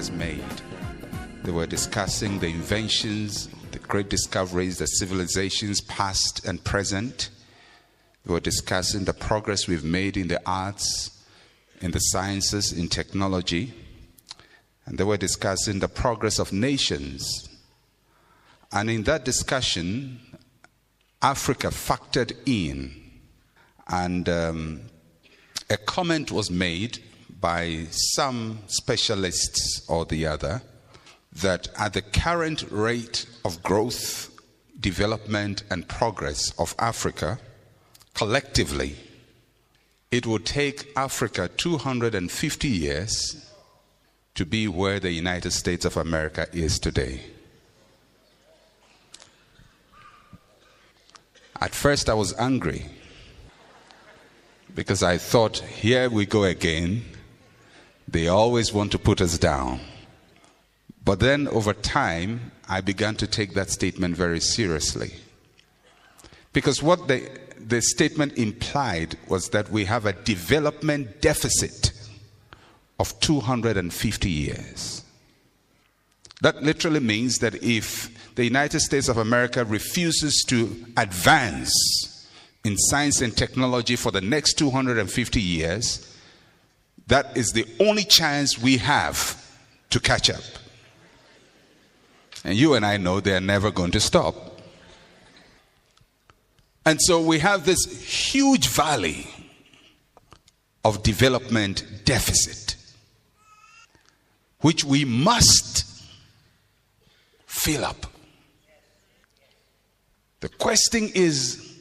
has made. They were discussing the inventions, the great discoveries, the civilizations past and present. They were discussing the progress we've made in the arts, in the sciences, in technology. And they were discussing the progress of nations. And in that discussion, Africa factored in. And a comment was made by some specialists or the other that at the current rate of growth, development, and progress of Africa, collectively, it would take Africa 250 years to be where the United States of America is today. At first I was angry because I thought, here we go again. They always want to put us down. But then over time, I began to take that statement very seriously. Because what the statement implied was that we have a development deficit of 250 years. That literally means that if the United States of America refuses to advance in science and technology for the next 250 years, that is the only chance we have to catch up. And you and I know they're never going to stop. And so we have this huge valley of development deficit, which we must fill up. The question is,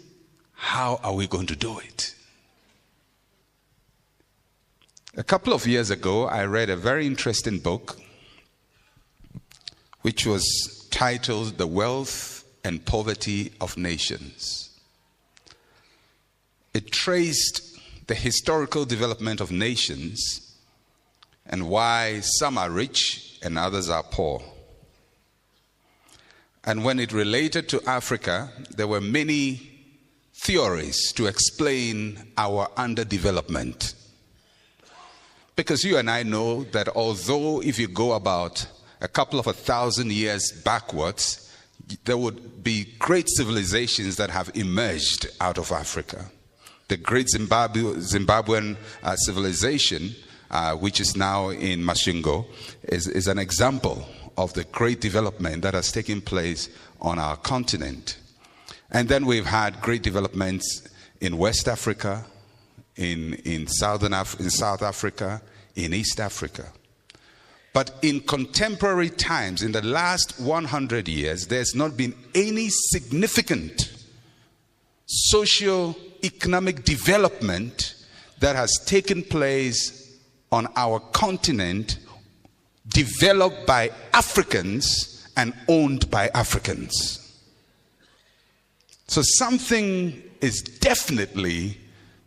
how are we going to do it? A couple of years ago, I read a very interesting book which was titled The Wealth and Poverty of Nations. It traced the historical development of nations and why some are rich and others are poor. And when it related to Africa, there were many theories to explain our underdevelopment. Because you and I know that although if you go about a couple of 1,000 years backwards, there would be great civilizations that have emerged out of Africa. The great Zimbabwean civilization, which is now in Masvingo, is an example of the great development that has taken place on our continent. And then we've had great developments in West Africa, in South Africa, in East Africa. But in contemporary times, in the last 100 years, there's not been any significant socio-economic development that has taken place on our continent, developed by Africans and owned by Africans. So something is definitely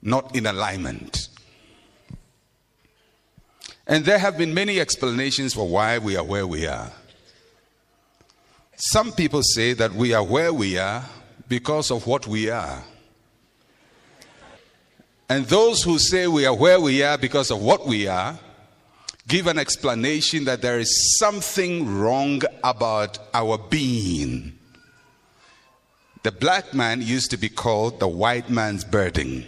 not in alignment. And there have been many explanations for why we are where we are. Some people say that we are where we are because of what we are. And those who say we are where we are because of what we are give an explanation that there is something wrong about our being. The black man used to be called the white man's burden.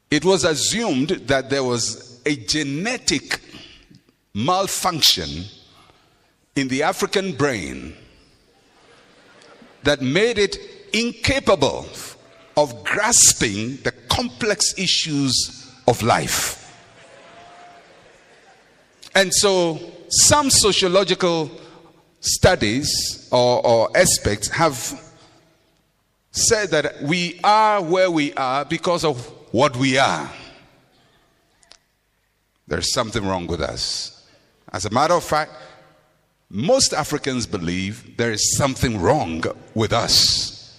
It was assumed that there was a genetic malfunction in the African brain that made it incapable of grasping the complex issues of life. And so some sociological studies or aspects have said that we are where we are because of what we are. There's something wrong with us. As a matter of fact, most Africans believe there is something wrong with us.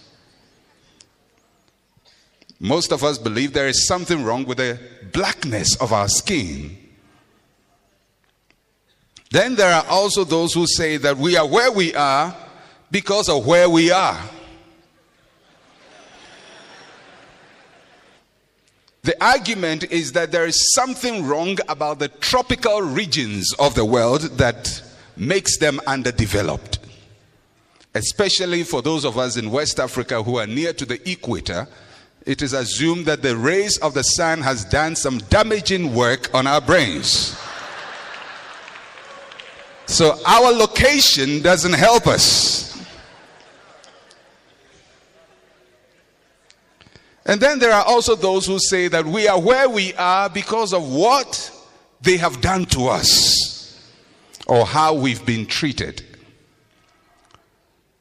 Most of us believe there is something wrong with the blackness of our skin. Then there are also those who say that we are where we are because of where we are. The argument is that there is something wrong about the tropical regions of the world that makes them underdeveloped. Especially for those of us in West Africa who are near to the equator, it is assumed that the rays of the sun has done some damaging work on our brains. So our location doesn't help us. And then there are also those who say that we are where we are because of what they have done to us or how we've been treated.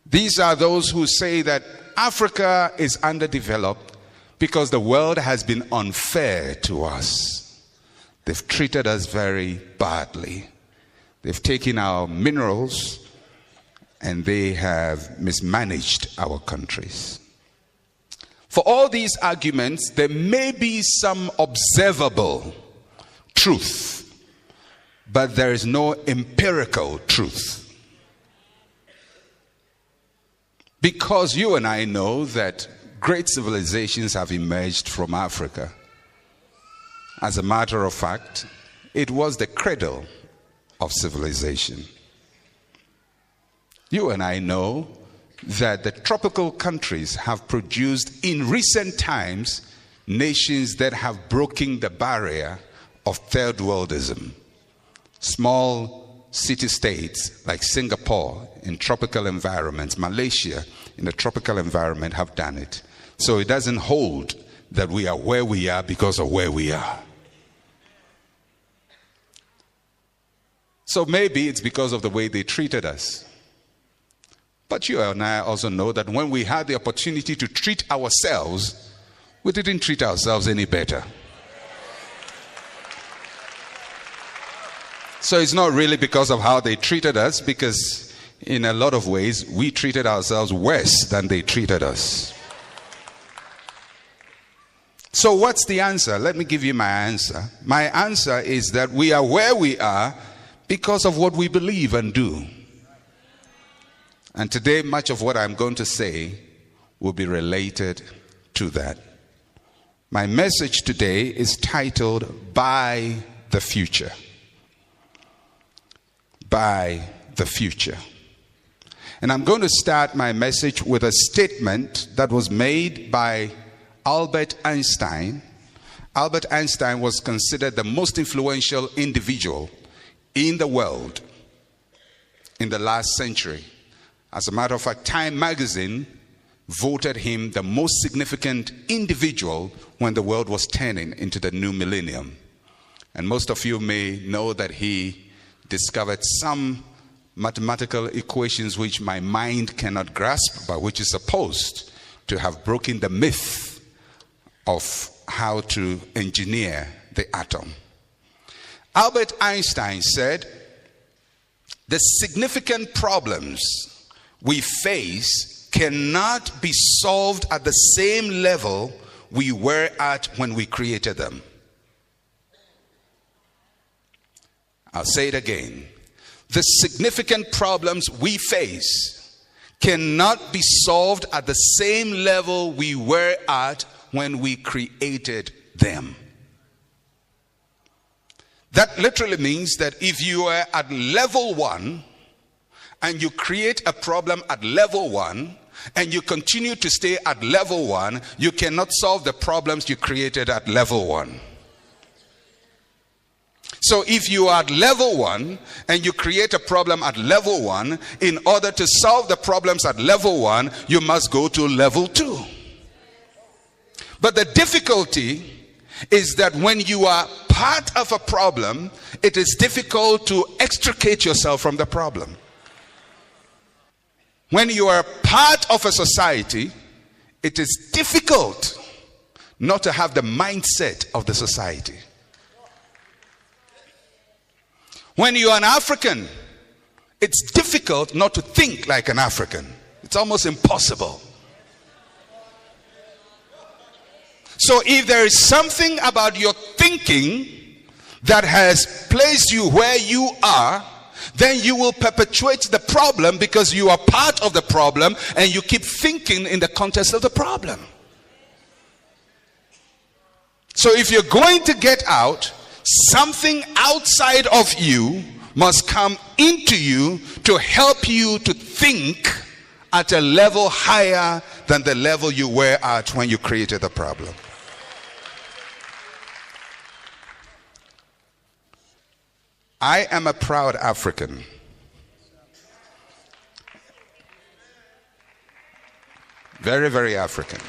These are those who say that Africa is underdeveloped because the world has been unfair to us. They've treated us very badly. They've taken our minerals and they have mismanaged our countries. For all these arguments, there may be some observable truth, but there is no empirical truth. Because you and I know that great civilizations have emerged from Africa. As a matter of fact, it was the cradle of civilization. You and I know that the tropical countries have produced in recent times nations that have broken the barrier of third worldism. Small city-states like Singapore in tropical environments, Malaysia in a tropical environment have done it. So it doesn't hold that we are where we are because of where we are. So maybe it's because of the way they treated us. But you and I also know that when we had the opportunity to treat ourselves, we didn't treat ourselves any better. So it's not really because of how they treated us, because in a lot of ways, we treated ourselves worse than they treated us. So what's the answer? Let me give you my answer. My answer is that we are where we are because of what we believe and do. And today, much of what I'm going to say will be related to that. My message today is titled, By the Future. By the Future. And I'm going to start my message with a statement that was made by Albert Einstein. Albert Einstein was considered the most influential individual in the world in the last century. As a matter of fact, Time magazine voted him the most significant individual when the world was turning into the new millennium. And most of you may know that he discovered some mathematical equations which my mind cannot grasp, but which is supposed to have broken the myth of how to engineer the atom. Albert Einstein said, the significant problems we face cannot be solved at the same level we were at when we created them. I'll say it again. The significant problems we face cannot be solved at the same level we were at when we created them. That literally means that if you are at level 1 and you create a problem at level 1 and you continue to stay at level 1, you cannot solve the problems you created at level 1. So if you are at level 1 and you create a problem at level 1, in order to solve the problems at level 1, you must go to level 2. But the difficulty is that when you are part of a problem, it is difficult to extricate yourself from the problem. When you are part of a society, it is difficult not to have the mindset of the society. When you are an African, it's difficult not to think like an African. It's almost impossible. So if there is something about your thinking that has placed you where you are, then you will perpetuate the problem because you are part of the problem and you keep thinking in the context of the problem. So if you're going to get out, something outside of you must come into you to help you to think at a level higher than the level you were at when you created the problem. I am a proud African. Very, very African.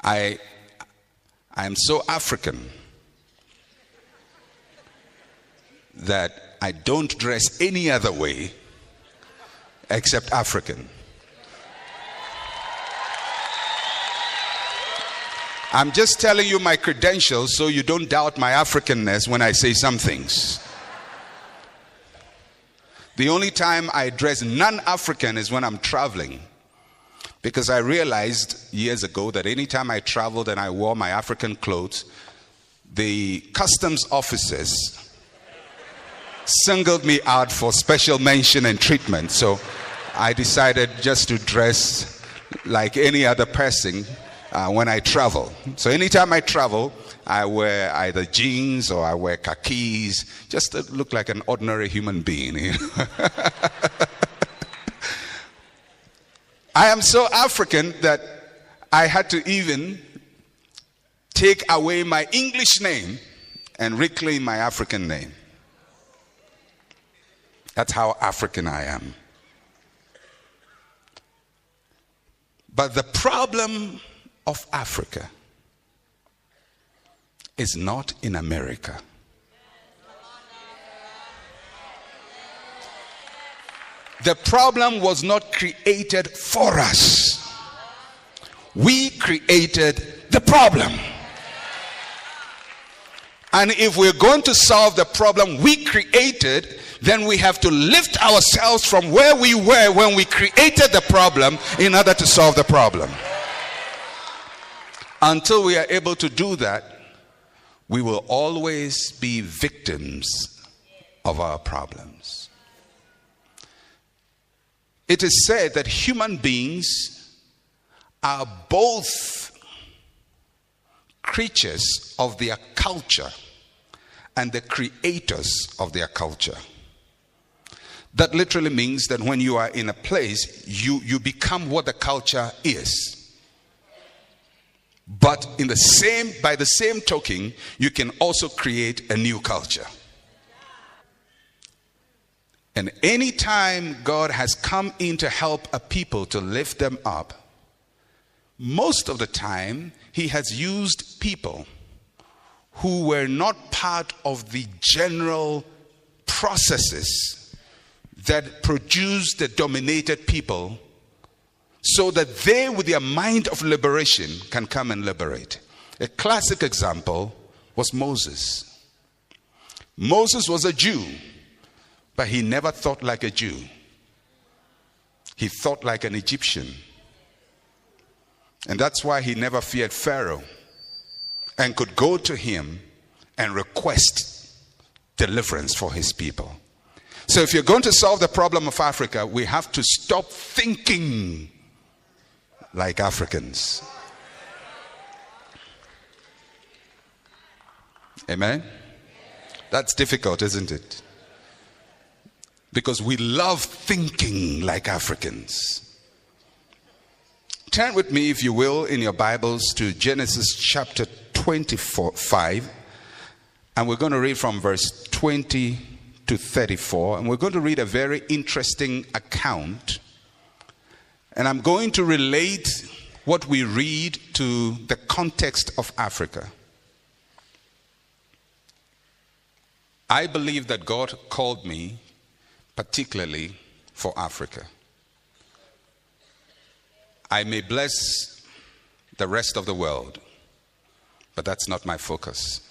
I am so African that I don't dress any other way except African. I'm just telling you my credentials so you don't doubt my Africanness when I say some things. The only time I dress non-African is when I'm traveling. Because I realized years ago that anytime I traveled and I wore my African clothes, the customs officers singled me out for special mention and treatment. So I decided just to dress like any other person when I travel. So anytime I travel, I wear either jeans or I wear khakis, just to look like an ordinary human being. You know? I am so African that I had to even take away my English name and reclaim my African name. That's how African I am. But the problem of Africa is not in America. The problem was not created for us. We created the problem. And if we're going to solve the problem we created, then we have to lift ourselves from where we were when we created the problem in order to solve the problem. Until we are able to do that, we will always be victims of our problems. It is said that human beings are both creatures of their culture and the creators of their culture. That literally means that when you are in a place, you become what the culture is. But by the same token, you can also create a new culture. And anytime God has come in to help a people to lift them up, most of the time he has used people who were not part of the general processes that produced the dominated people, so that they, with their mind of liberation, can come and liberate. A classic example was Moses. Moses was a Jew, but he never thought like a Jew. He thought like an Egyptian. And that's why he never feared Pharaoh and could go to him and request deliverance for his people. So if you're going to solve the problem of Africa, we have to stop thinking like Africans. Amen? That's difficult, isn't it? Because we love thinking like Africans. Turn with me, if you will, in your Bibles to Genesis chapter 25. And we're going to read from verse 20 to 34. And we're going to read a very interesting account. And I'm going to relate what we read to the context of Africa. I believe that God called me particularly for Africa. I may bless the rest of the world, but that's not my focus.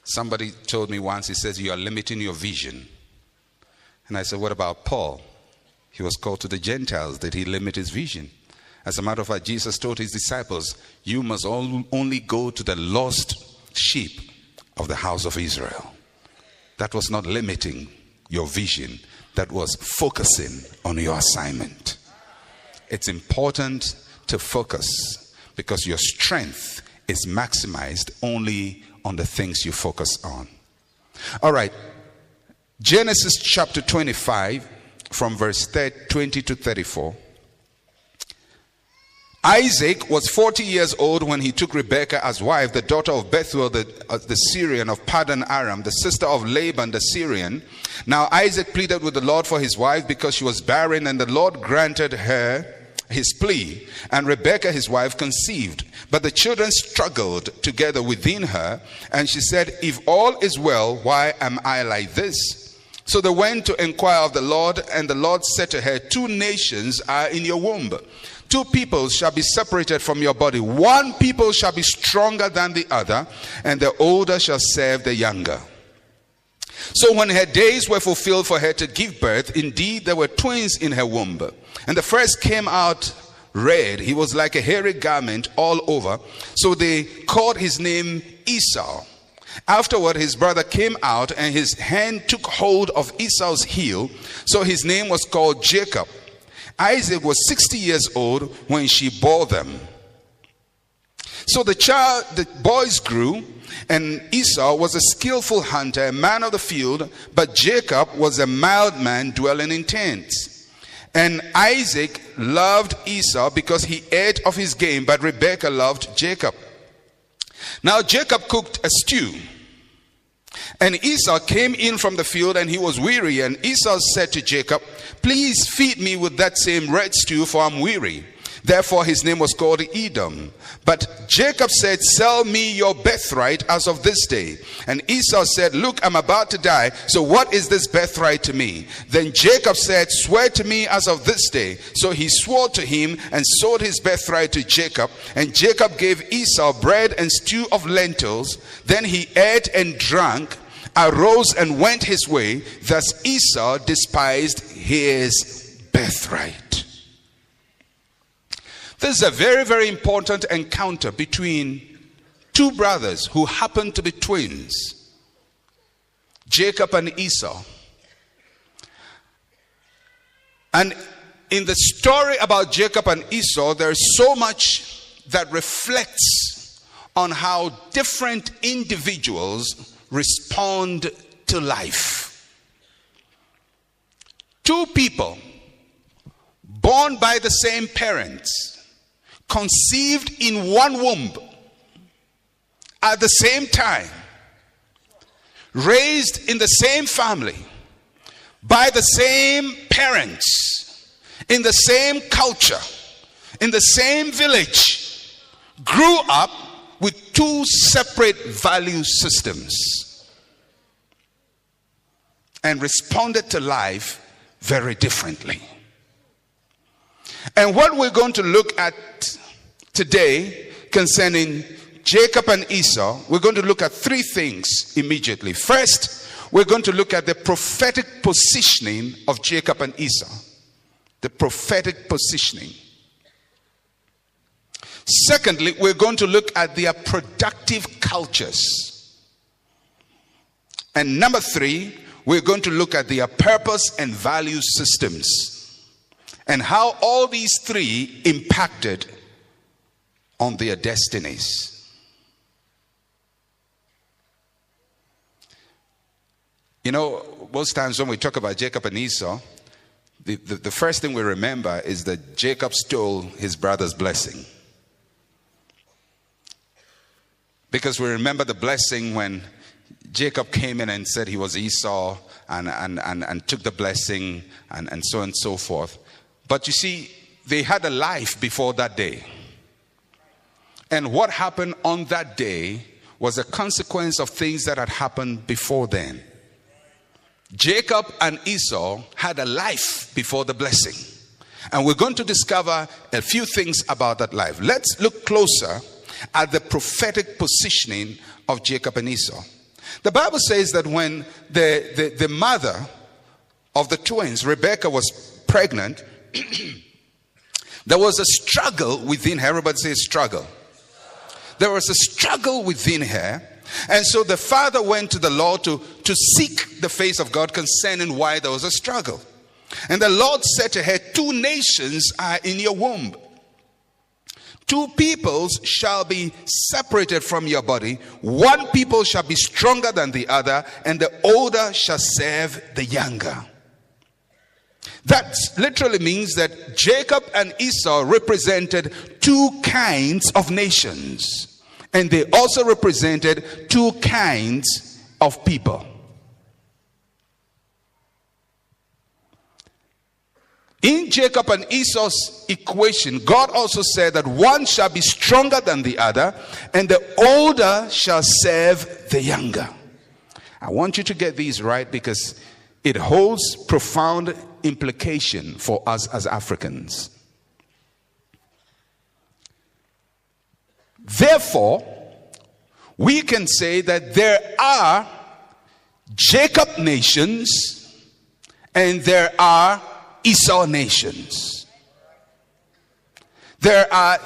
Somebody told me once, he says, you are limiting your vision. And I said, what about Paul? He was called to the Gentiles. Did he limit his vision? As a matter of fact, Jesus told his disciples, you must only go to the lost sheep of the house of Israel. That was not limiting your vision. That was focusing on your assignment. it's important to focus, because your strength is maximized only on the things you focus on. All right. Genesis chapter 25 from verse 20 to 34. Isaac was 40 years old when he took Rebekah as wife, the daughter of Bethuel the Syrian of Paddan Aram, the sister of Laban the Syrian. Now Isaac pleaded with the Lord for his wife because she was barren, and the Lord granted her his plea, and Rebekah his wife conceived. But the children struggled together within her, and she said, "If all is well, why am I like this?" So they went to inquire of the Lord, and the Lord said to her, "Two nations are in your womb. Two peoples shall be separated from your body. One people shall be stronger than the other, and the older shall serve the younger." So when her days were fulfilled for her to give birth, indeed there were twins in her womb. And the first came out red. He was like a hairy garment all over. So they called his name Esau. Afterward his brother came out, and his hand took hold of Esau's heel. So his name was called Jacob. Isaac was 60 years old when she bore them. So the boys grew, and Esau was a skillful hunter, a man of the field, but Jacob was a mild man dwelling in tents. And Isaac loved Esau because he ate of his game, but Rebekah loved Jacob. Now Jacob cooked a stew, and Esau came in from the field, and he was weary. And Esau said to Jacob, "Please feed me with that same red stew, for I'm weary." Therefore his name was called Edom. But Jacob said, "Sell me your birthright as of this day." And Esau said, "Look, I'm about to die, so what is this birthright to me?" Then Jacob said, "Swear to me as of this day." So he swore to him and sold his birthright to Jacob. And Jacob gave Esau bread and stew of lentils. Then he ate and drank, arose and went his way. Thus Esau despised his birthright. This is a very, very important encounter between two brothers who happen to be twins, Jacob and Esau. And in the story about Jacob and Esau, there's so much that reflects on how different individuals respond to life. Two people born by the same parents, conceived in one womb at the same time, raised in the same family by the same parents, in the same culture, in the same village, grew up with two separate value systems and responded to life very differently. And what we're going to look at today concerning Jacob and Esau, we're going to look at three things immediately. First, we're going to look at the prophetic positioning of Jacob and Esau. The prophetic positioning. Secondly, we're going to look at their productive cultures. And number three, we're going to look at their purpose and value systems, and how all these three impacted on their destinies. You know, most times when we talk about Jacob and Esau, the first thing we remember is that Jacob stole his brother's blessing. Because we remember the blessing when Jacob came in and said he was Esau and took the blessing and so on and so forth. But you see, they had a life before that day. And what happened on that day was a consequence of things that had happened before then. Jacob and Esau had a life before the blessing. And we're going to discover a few things about that life. Let's look closer at the prophetic positioning of Jacob and Esau. The Bible says that when the mother of the twins, Rebekah, was pregnant, there was a struggle within her. Everybody say struggle. There was a struggle within her. And so the father went to the Lord to seek the face of God concerning why there was a struggle. And the Lord said to her, two nations are in your womb. Two peoples shall be separated from your body. One people shall be stronger than the other, and the older shall serve the younger. That literally means that Jacob and Esau represented two kinds of nations, and they also represented two kinds of people. In Jacob and Esau's equation, God also said that one shall be stronger than the other, and the older shall serve the younger. I want you to get these right because it holds profound implication for us as Africans. Therefore, we can say that there are Jacob nations and there are Esau nations. There are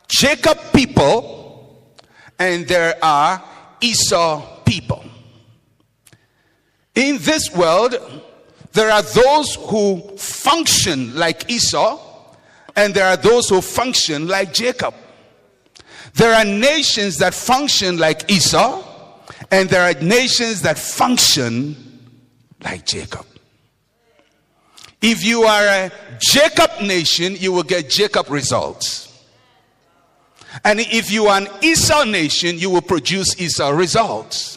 Jacob people and there are Esau people. In this world, there are those who function like Esau and there are those who function like Jacob. There are nations that function like Esau and there are nations that function like Jacob. If you are a Jacob nation, you will get Jacob results. And if you are an Esau nation, you will produce Esau results.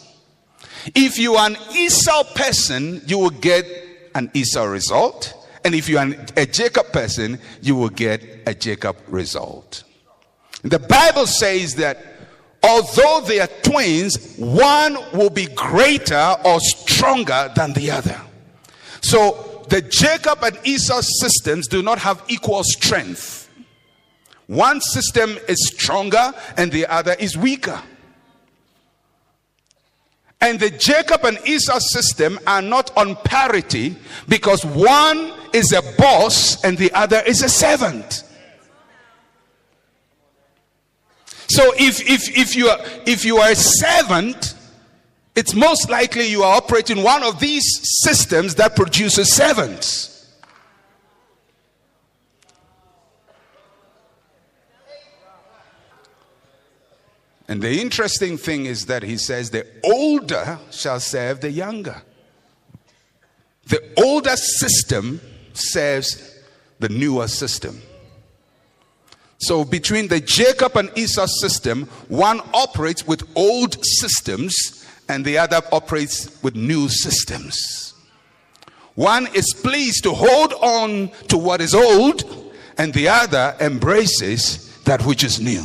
If you are an Esau person, you will get an Esau result. And if you are a Jacob person, you will get a Jacob result. The Bible says that although they are twins, one will be greater or stronger than the other. So the Jacob and Esau systems do not have equal strength. One system is stronger and the other is weaker. And the Jacob and Esau system are not on parity because one is a boss and the other is a servant. So if you are a servant, it's most likely you are operating one of these systems that produces servants. And the interesting thing is that he says the older shall serve the younger. The older system serves the newer system. So between the Jacob and Esau system, one operates with old systems and the other operates with new systems. One is pleased to hold on to what is old, and the other embraces that which is new.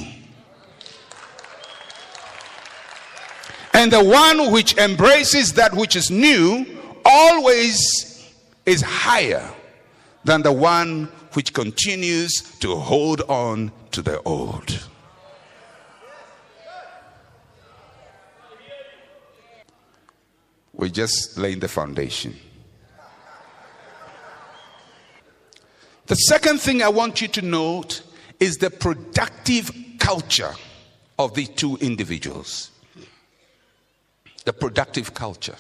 And the one which embraces that which is new always is higher than the one which continues to hold on to the old. We're just laying the foundation. The second thing I want you to note is the productive culture of the two individuals. The productive culture.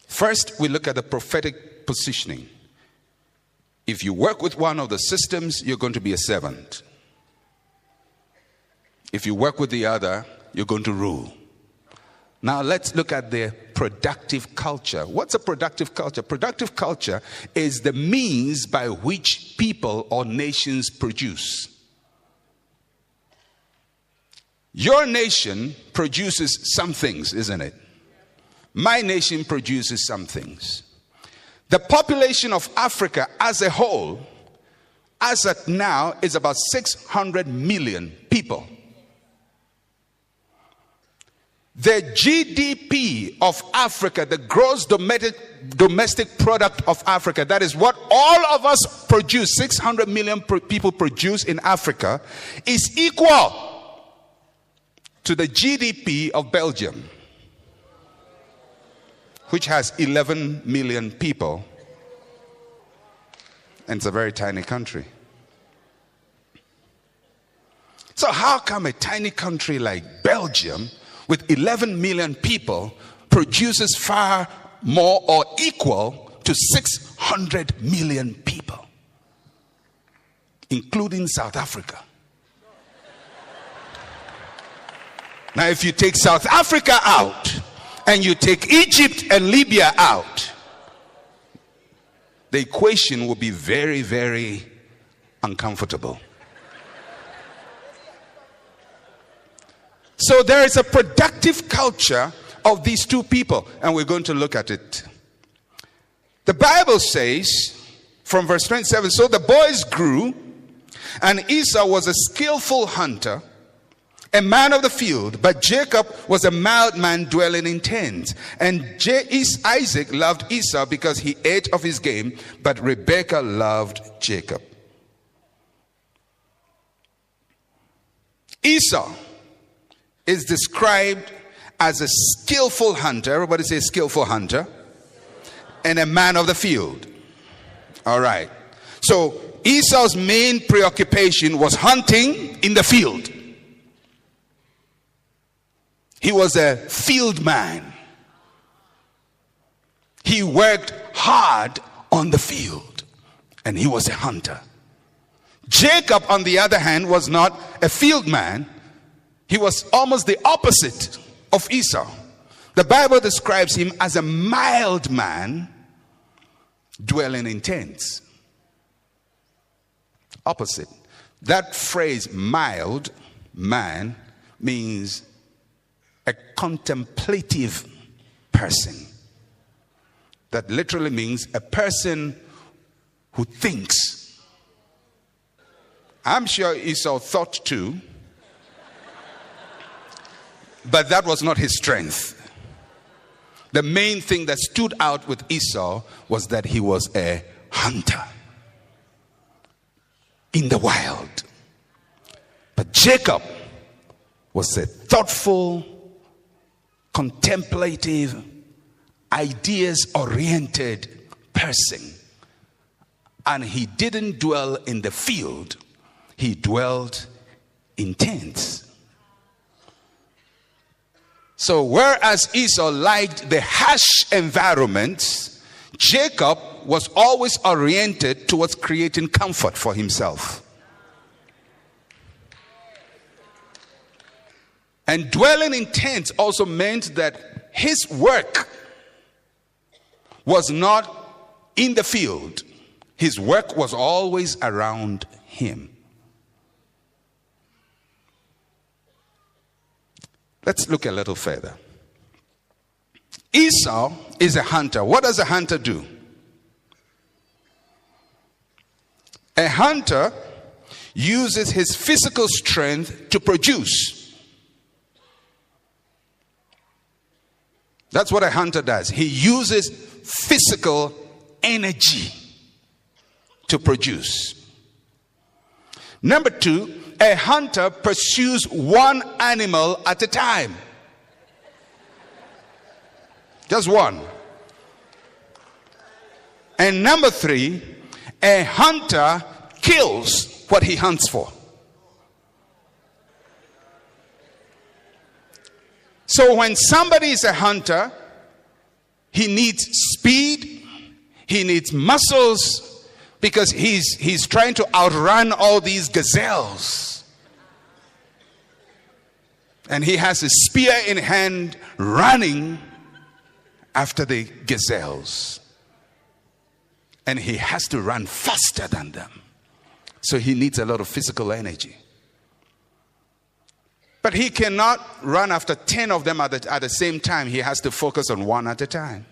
First, we look at the prophetic positioning. If you work with one of the systems, you're going to be a servant. If you work with the other, you're going to rule. Now let's look at the productive culture. What's a productive culture? Productive culture is the means by which people or nations produce. Your nation produces some things, isn't it? My nation produces some things. The population of Africa as a whole, as at now, is about 600 million people. The GDP of Africa, the gross domestic product of Africa, that is what all of us produce, 600 million people produce in Africa, is equal to the GDP of Belgium, which has 11 million people, and it's a very tiny country. So how come a tiny country like Belgium with 11 million people produces far more or equal to 600 100 million people, including South Africa. Now, if you take South Africa out and you take Egypt and Libya out, the equation will be very, very uncomfortable. So there is a productive culture of these two people, and we're going to look at it. The Bible says, from verse 27, so the boys grew, and Esau was a skillful hunter, a man of the field, but Jacob was a mild man dwelling in tents. And Isaac loved Esau because he ate of his game, but Rebekah loved Jacob. Esau is described as a skillful hunter. Everybody say skillful hunter. And a man of the field. All right. So Esau's main preoccupation was hunting in the field. He was a field man. He worked hard on the field, and he was a hunter. Jacob, on the other hand, was not a field man. He was almost the opposite of Esau. The Bible describes him as a mild man dwelling in tents. Opposite. That phrase, mild man, means a contemplative person. That literally means a person who thinks. I'm sure Esau thought too, but that was not his strength. The main thing that stood out with Esau was that he was a hunter in the wild. But Jacob was a thoughtful, contemplative, ideas-oriented person. And he didn't dwell in the field. He dwelled in tents. So whereas Esau liked the harsh environments, Jacob was always oriented towards creating comfort for himself. And dwelling in tents also meant that his work was not in the field. His work was always around him. Let's look a little further. Esau is a hunter. What does a hunter do? A hunter uses his physical strength to produce. That's what a hunter does. He uses physical energy to produce. Number two, a hunter pursues one animal at a time. Just one. And number three, a hunter kills what he hunts for. So when somebody is a hunter, he needs speed, he needs muscles, because he's trying to outrun all these gazelles. And he has a spear in hand running after the gazelles. And he has to run faster than them. So he needs a lot of physical energy. But he cannot run after 10 of them at the same time. He has to focus on one at a time.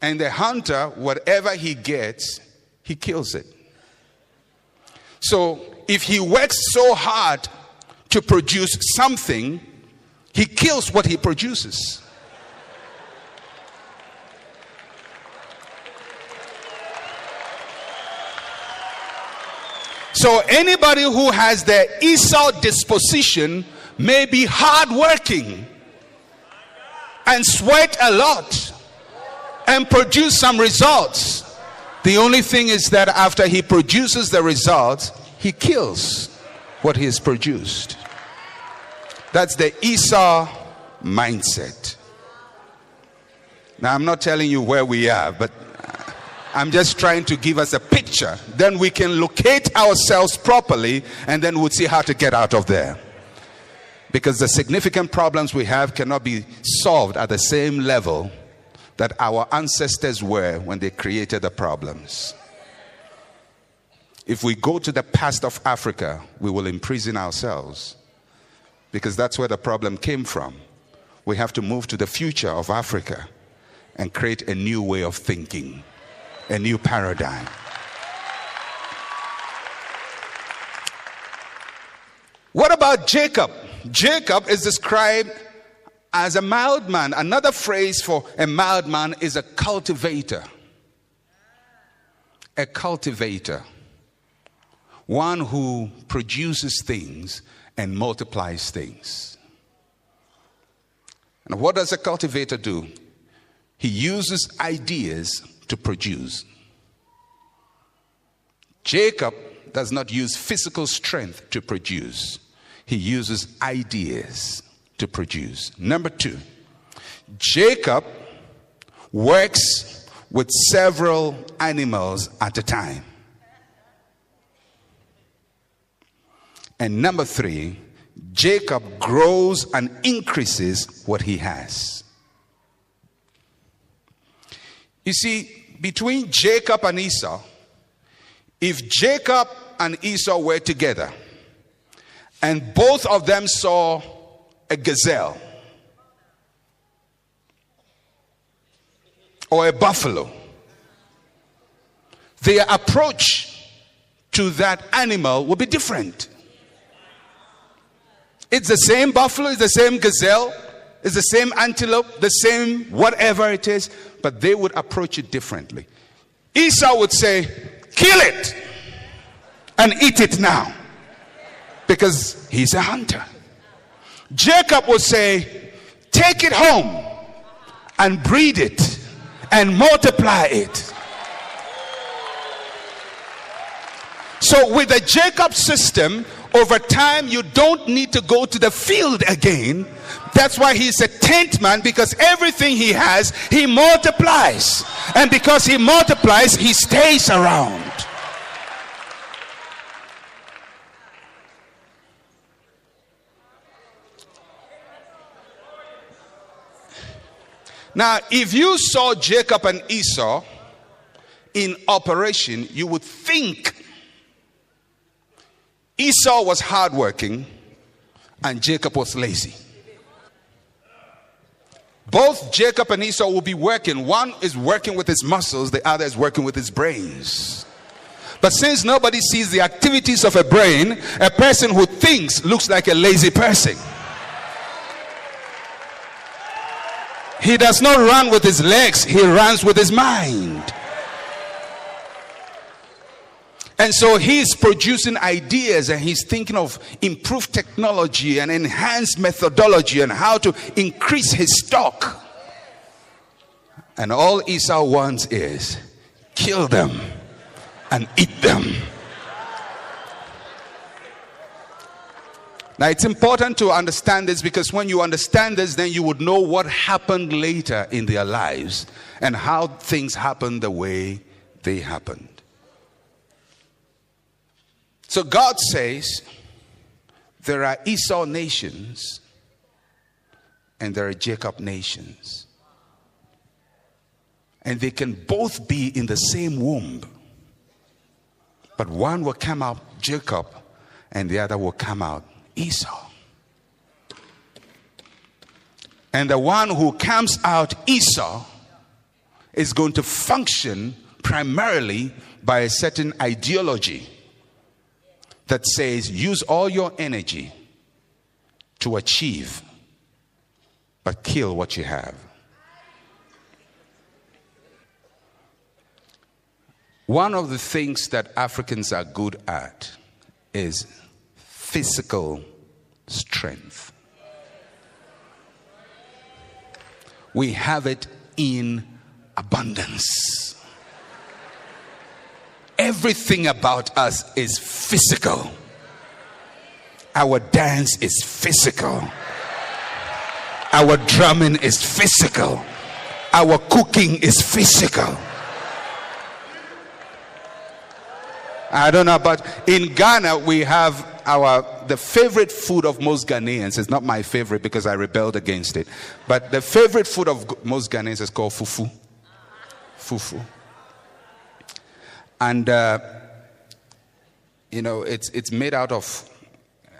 And the hunter, whatever he gets, he kills it. So if he works so hard to produce something, he kills what he produces. So anybody who has the Esau disposition may be hardworking and sweat a lot and produce some results. The only thing is that after he produces the results, he kills what he has produced. That's the Esau mindset. Now, I'm not telling you where we are, but I'm just trying to give us a picture. Then we can locate ourselves properly, and then we'll see how to get out of there. Because the significant problems we have cannot be solved at the same level that our ancestors were when they created the problems. If we go to the past of Africa, we will imprison ourselves, because that's where the problem came from. We have to move to the future of Africa and create a new way of thinking, a new paradigm. What about Jacob? Jacob is described as a mild man. Another phrase for a mild man is a cultivator. A cultivator. One who produces things and multiplies things. And what does a cultivator do? He uses ideas to produce. Jacob does not use physical strength to produce. He uses ideas to produce. Number 2, Jacob works with several animals at a time. And number 3, Jacob grows and increases what he has. You see, between Jacob and Esau, if Jacob and Esau were together and both of them saw a gazelle or a buffalo, their approach to that animal will be different. It's the same buffalo, it's the same gazelle, it's the same antelope, the same whatever it is, but they would approach it differently. Esau would say, kill it and eat it now, because he's a hunter. Jacob would say, take it home and breed it and multiply it. So with the Jacob system, over time you don't need to go to the field again. That's why he's a tent man, because everything he has, he multiplies. And because he multiplies, he stays around. Now, if you saw Jacob and Esau in operation, you would think Esau was hardworking and Jacob was lazy. Both Jacob and Esau will be working. One is working with his muscles, the other is working with his brains. But since nobody sees the activities of a brain, a person who thinks looks like a lazy person. He does not run with his legs, he runs with his mind. And so he's producing ideas and he's thinking of improved technology and enhanced methodology and how to increase his stock. And all Esau wants is kill them and eat them. Now it's important to understand this, because when you understand this, then you would know what happened later in their lives and how things happened the way they happened. So God says there are Esau nations and there are Jacob nations. And they can both be in the same womb. But one will come out Jacob and the other will come out Esau. And the one who comes out Esau is going to function primarily by a certain ideology that says use all your energy to achieve, but kill what you have. One of the things that Africans are good at is physical strength. We have it in abundance. Everything about us is physical. Our dance is physical. Our drumming is physical. Our cooking is physical. I don't know, but in Ghana we have the favorite food of most Ghanaians. It's not my favorite because I rebelled against it. But the favorite food of most Ghanaians is called fufu. Fufu. And it's made out of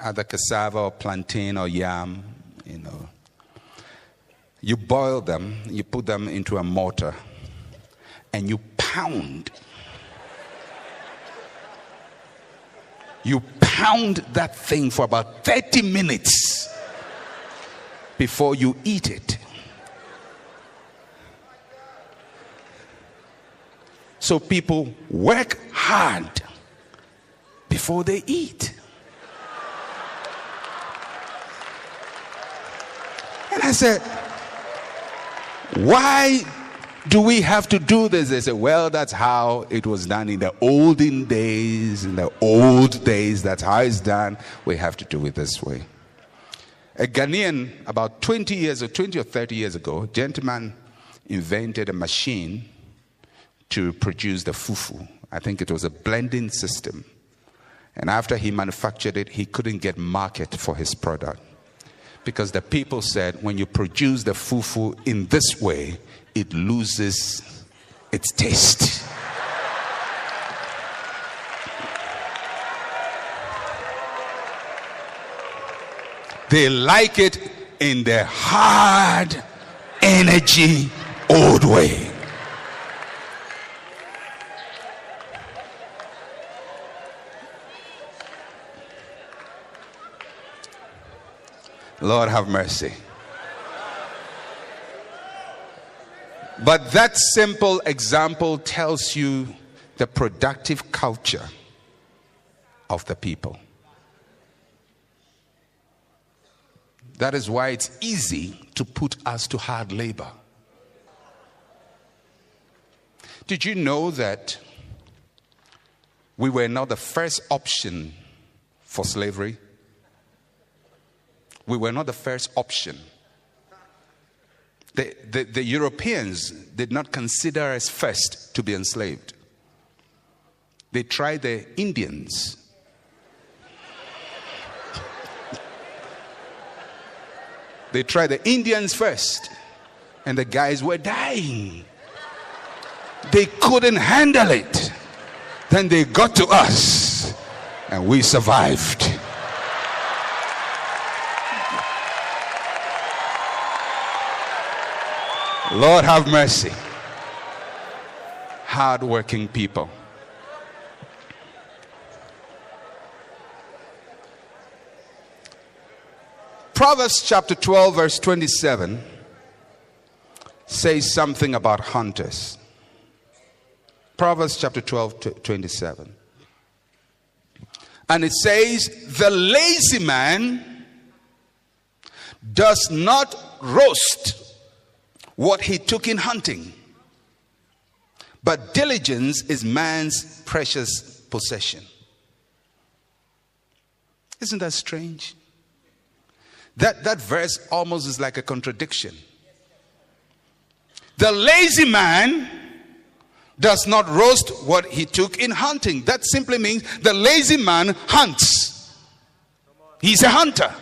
either cassava or plantain or yam. You boil them, you put them into a mortar, and you pound. You pound that thing for about 30 minutes before you eat it. So people work hard before they eat. And I said, why do we have to do this? They said, well, that's how it was done in the olden days. In the old days, that's how it's done. We have to do it this way. A Ghanaian, about 20 or 30 years ago, a gentleman invented a machine to produce the fufu. I think it was a blending system. And after he manufactured it, he couldn't get market for his product. Because the people said, when you produce the fufu in this way, it loses its taste. They like it in the hard, energy, old way. Lord have mercy. But that simple example tells you the productive culture of the people. That is why it's easy to put us to hard labor. Did you know that we were not the first option for slavery? We were not the first option. The Europeans did not consider us first to be enslaved. They tried the Indians. They tried the Indians first, and the guys were dying. They couldn't handle it. Then they got to us, and we survived. Lord have mercy. Hard-working people. Proverbs chapter 12 verse 27 says something about hunters. Proverbs chapter 12 27. And it says, the lazy man does not roast what he took in hunting, but diligence is man's precious possession. Isn't that strange? That verse almost is like a contradiction. The lazy man does not roast what he took in hunting. That simply means the lazy man hunts. He's a hunter.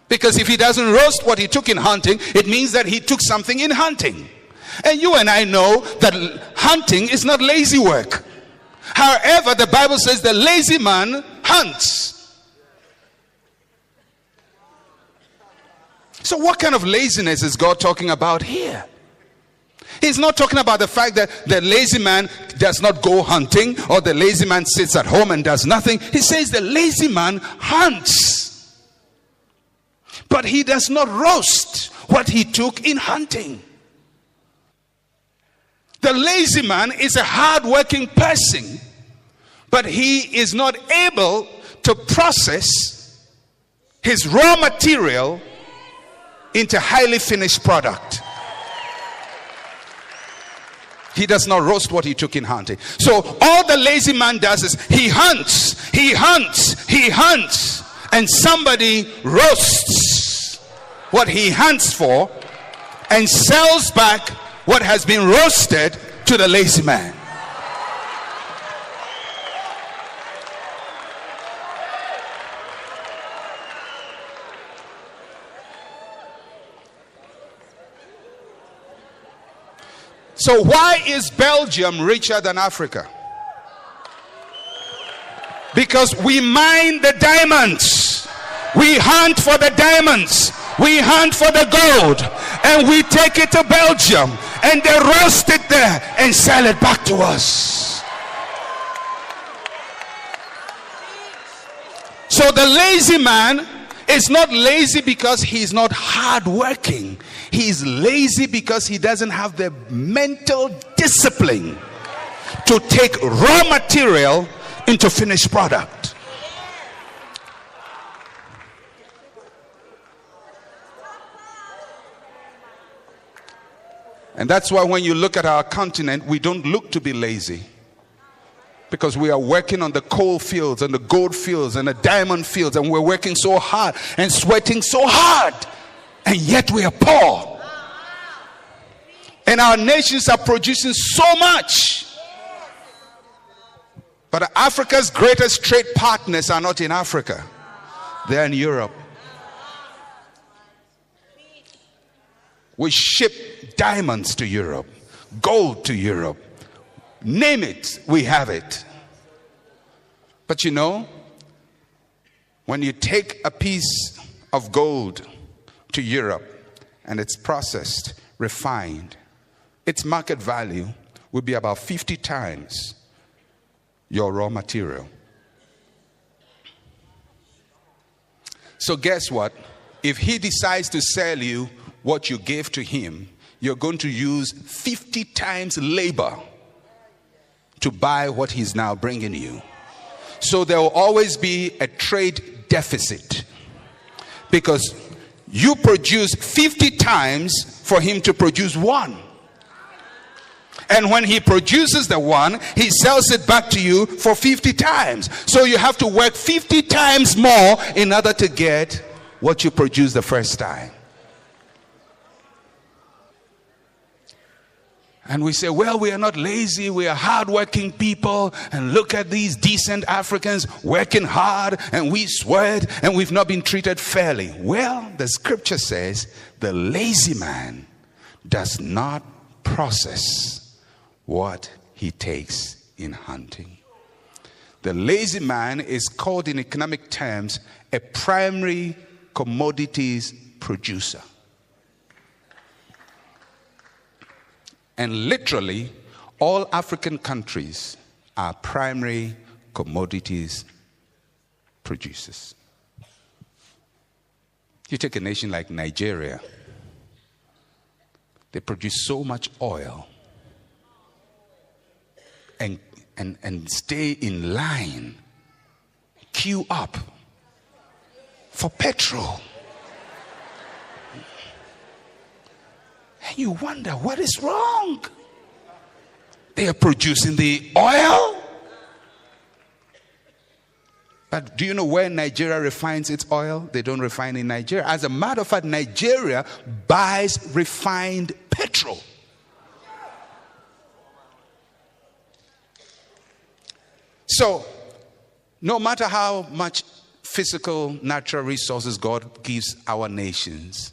Because if he doesn't roast what he took in hunting, it means that he took something in hunting. And you and I know that hunting is not lazy work. However, the Bible says the lazy man hunts. So what kind of laziness is God talking about here? He's not talking about the fact that the lazy man does not go hunting, or the lazy man sits at home and does nothing. He says the lazy man hunts, but he does not roast what he took in hunting. The lazy man is a hard-working person, but he is not able to process his raw material into highly finished product. He does not roast what he took in hunting. So all the lazy man does is he hunts, and somebody roasts what he hunts for and sells back what has been roasted to the lazy man. So why is Belgium richer than Africa? Because we mine the diamonds. We hunt for the diamonds. We hunt for the gold. And we take it to Belgium. And they roast it there and sell it back to us. So the lazy man is not lazy because he's not hardworking. He's lazy because he doesn't have the mental discipline to take raw material into finished product. And that's why when you look at our continent, we don't look to be lazy. Because we are working on the coal fields and the gold fields and the diamond fields, and we're working so hard and sweating so hard, and yet we are poor. And our nations are producing so much. But Africa's greatest trade partners are not in Africa. They're in Europe. We ship diamonds to Europe, gold to Europe. Name it, we have it. But you know, when you take a piece of gold to Europe and it's processed, refined, its market value will be about 50 times your raw material. So guess what? If he decides to sell you what you gave to him, you're going to use 50 times labor to buy what he's now bringing you. So there will always be a trade deficit, because you produce 50 times for him to produce one. And when he produces the one, he sells it back to you for 50 times. So you have to work 50 times more in order to get what you produced the first time. And we say, well, we are not lazy, we are hardworking people, and look at these decent Africans working hard, and we sweat, and we've not been treated fairly. Well, the scripture says the lazy man does not process what he takes in hunting. The lazy man is called in economic terms a primary commodities producer. And literally, all African countries are primary commodities producers. You take a nation like Nigeria, they produce so much oil and stay in line, queue up for petrol. And you wonder, what is wrong? They are producing the oil. But do you know where Nigeria refines its oil? They don't refine in Nigeria. As a matter of fact, Nigeria buys refined petrol. So, no matter how much physical, natural resources God gives our nations,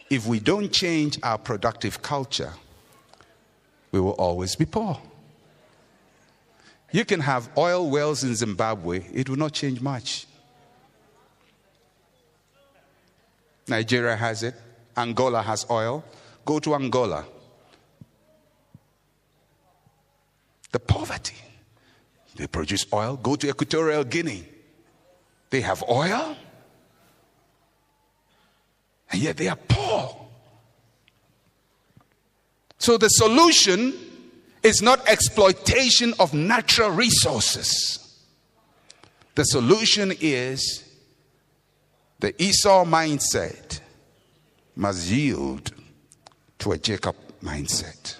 if we don't change our productive culture, we will always be poor. You can have oil wells in Zimbabwe, it will not change much. Nigeria has it. Angola has oil. Go to Angola. The poverty. They produce oil. Go to Equatorial Guinea. They have oil. And yet they are poor. So the solution is not exploitation of natural resources. The solution is the Esau mindset must yield to a Jacob mindset.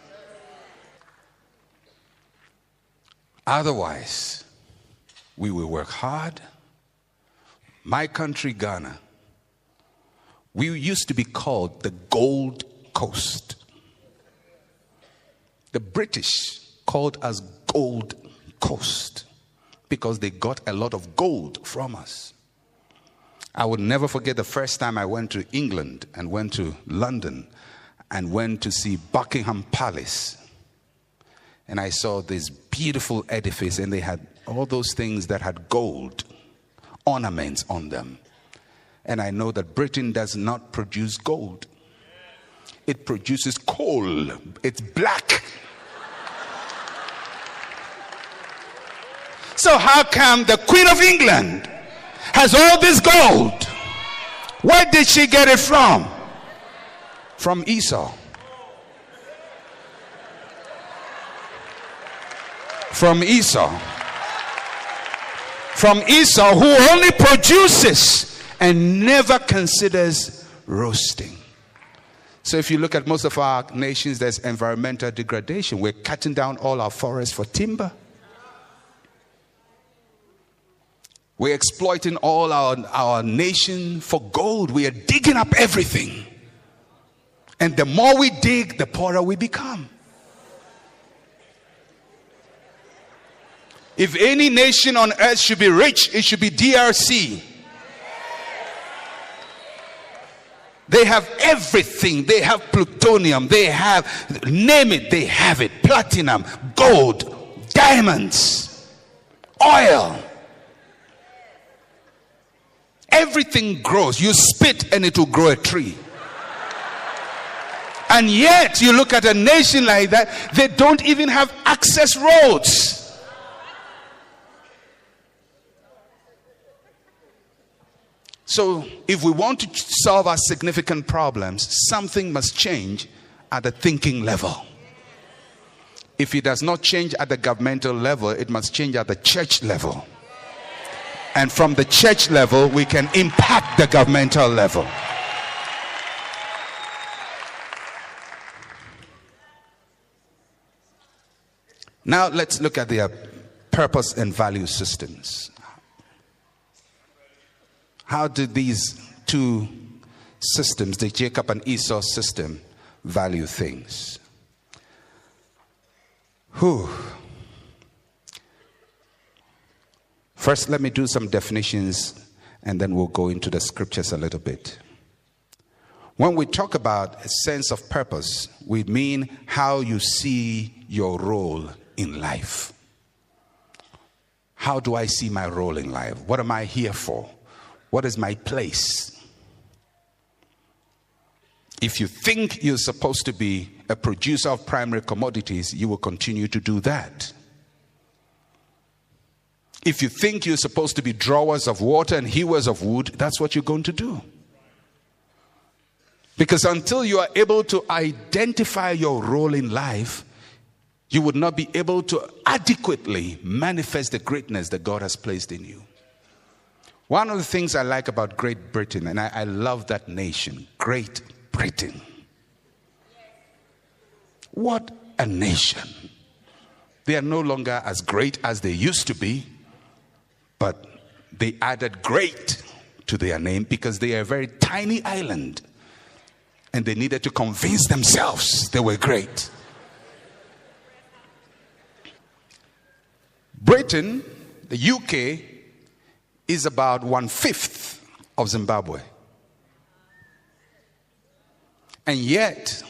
Otherwise, we will work hard. My country, Ghana, we used to be called the Gold Coast. The British called us Gold Coast because they got a lot of gold from us. I would never forget the first time I went to England and went to London and went to see Buckingham Palace. And I saw this beautiful edifice, and they had all those things that had gold ornaments on them. And I know that Britain does not produce gold. It produces coal. It's black. So how come the Queen of England has all this gold? Where did she get it from? From Esau. From Esau. From Esau, who only produces and never considers roasting. So if you look at most of our nations, there's environmental degradation. We're cutting down all our forests for timber. We're exploiting all our nation for gold. We are digging up everything. And the more we dig, the poorer we become. If any nation on earth should be rich, it should be DRC. They have everything. They have plutonium. They have, name it, they have it. Platinum, gold, diamonds, oil. Everything grows. You spit and it will grow a tree. And yet, you look at a nation like that, they don't even have access roads. So, if we want to solve our significant problems, something must change at the thinking level. If it does not change at the governmental level, it must change at the church level. And from the church level, we can impact the governmental level. Now let's look at their purpose and value systems. How did these two systems, the Jacob and Esau system, value things? First, let me do some definitions, and then we'll go into the scriptures a little bit. When we talk about a sense of purpose, we mean how you see your role in life. How do I see my role in life? What am I here for? What is my place? If you think you're supposed to be a producer of primary commodities, you will continue to do that. If you think you're supposed to be drawers of water and hewers of wood, that's what you're going to do. Because until you are able to identify your role in life, you would not be able to adequately manifest the greatness that God has placed in you. One of the things I like about Great Britain, and I love that nation, Great Britain. What a nation. They are no longer as great as they used to be, but they added great to their name because they are a very tiny island. And they needed to convince themselves they were great. Britain, the UK, is about 1/5 of Zimbabwe. And yet,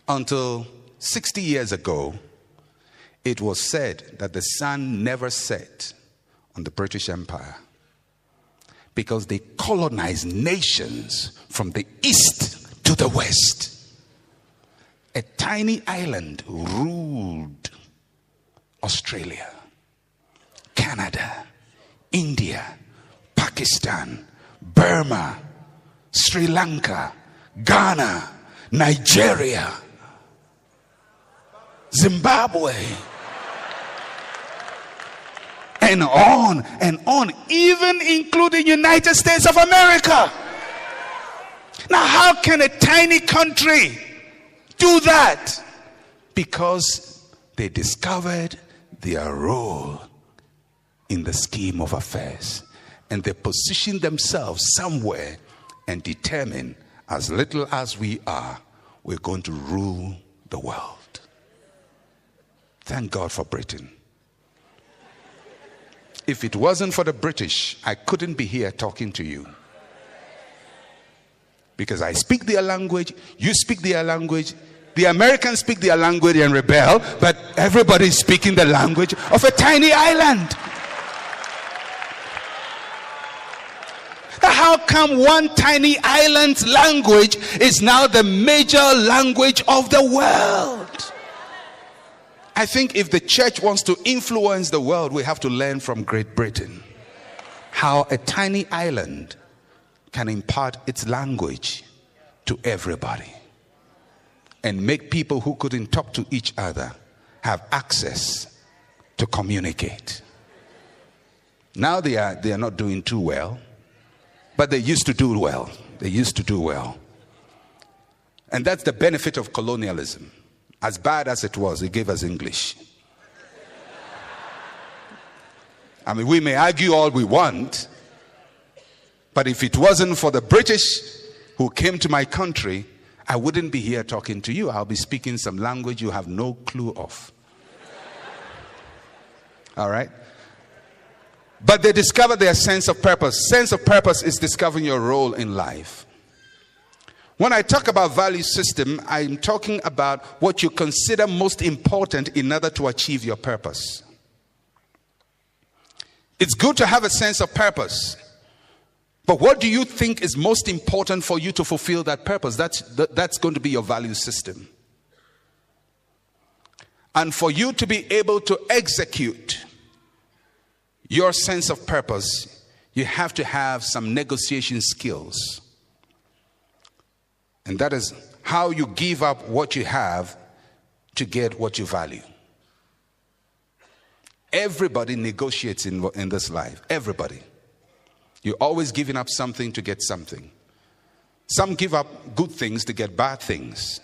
until 60 years ago, it was said that the sun never set on the British Empire because they colonized nations from the east to the west. A tiny island ruled Australia, Canada, India, Pakistan, Burma, Sri Lanka, Ghana, Nigeria, Zimbabwe, and on, even including United States of America. Now, how can a tiny country do that? Because they discovered their role in the scheme of affairs. And they position themselves somewhere and determine, as little as we are, we're going to rule the world. Thank God for Britain. If it wasn't for the British, I couldn't be here talking to you. Because I speak their language, you speak their language, The Americans speak their language and rebel, but everybody is speaking the language of a tiny island. How come one tiny island's language is now the major language of the world? I think if the church wants to influence the world, we have to learn from Great Britain how a tiny island can impart its language to everybody and make people who couldn't talk to each other have access to communicate. Now they are not doing too well, but they used to do well. They used to do well. And that's the benefit of colonialism. As bad as it was, it gave us English. I mean, we may argue all we want, but if it wasn't for the British who came to my country, I wouldn't be here talking to you. I'll be speaking some language you have no clue of. All right? But they discovered their sense of purpose. Sense of purpose is discovering your role in life. When I talk about value system, I'm talking about what you consider most important in order to achieve your purpose. It's good to have a sense of purpose. But what do you think is most important for you to fulfill that purpose? That's going to be your value system. And for you to be able to execute your sense of purpose, you have to have some negotiation skills. And that is how you give up what you have to get what you value. Everybody negotiates in this life. Everybody. You're always giving up something to get something. Some give up good things to get bad things.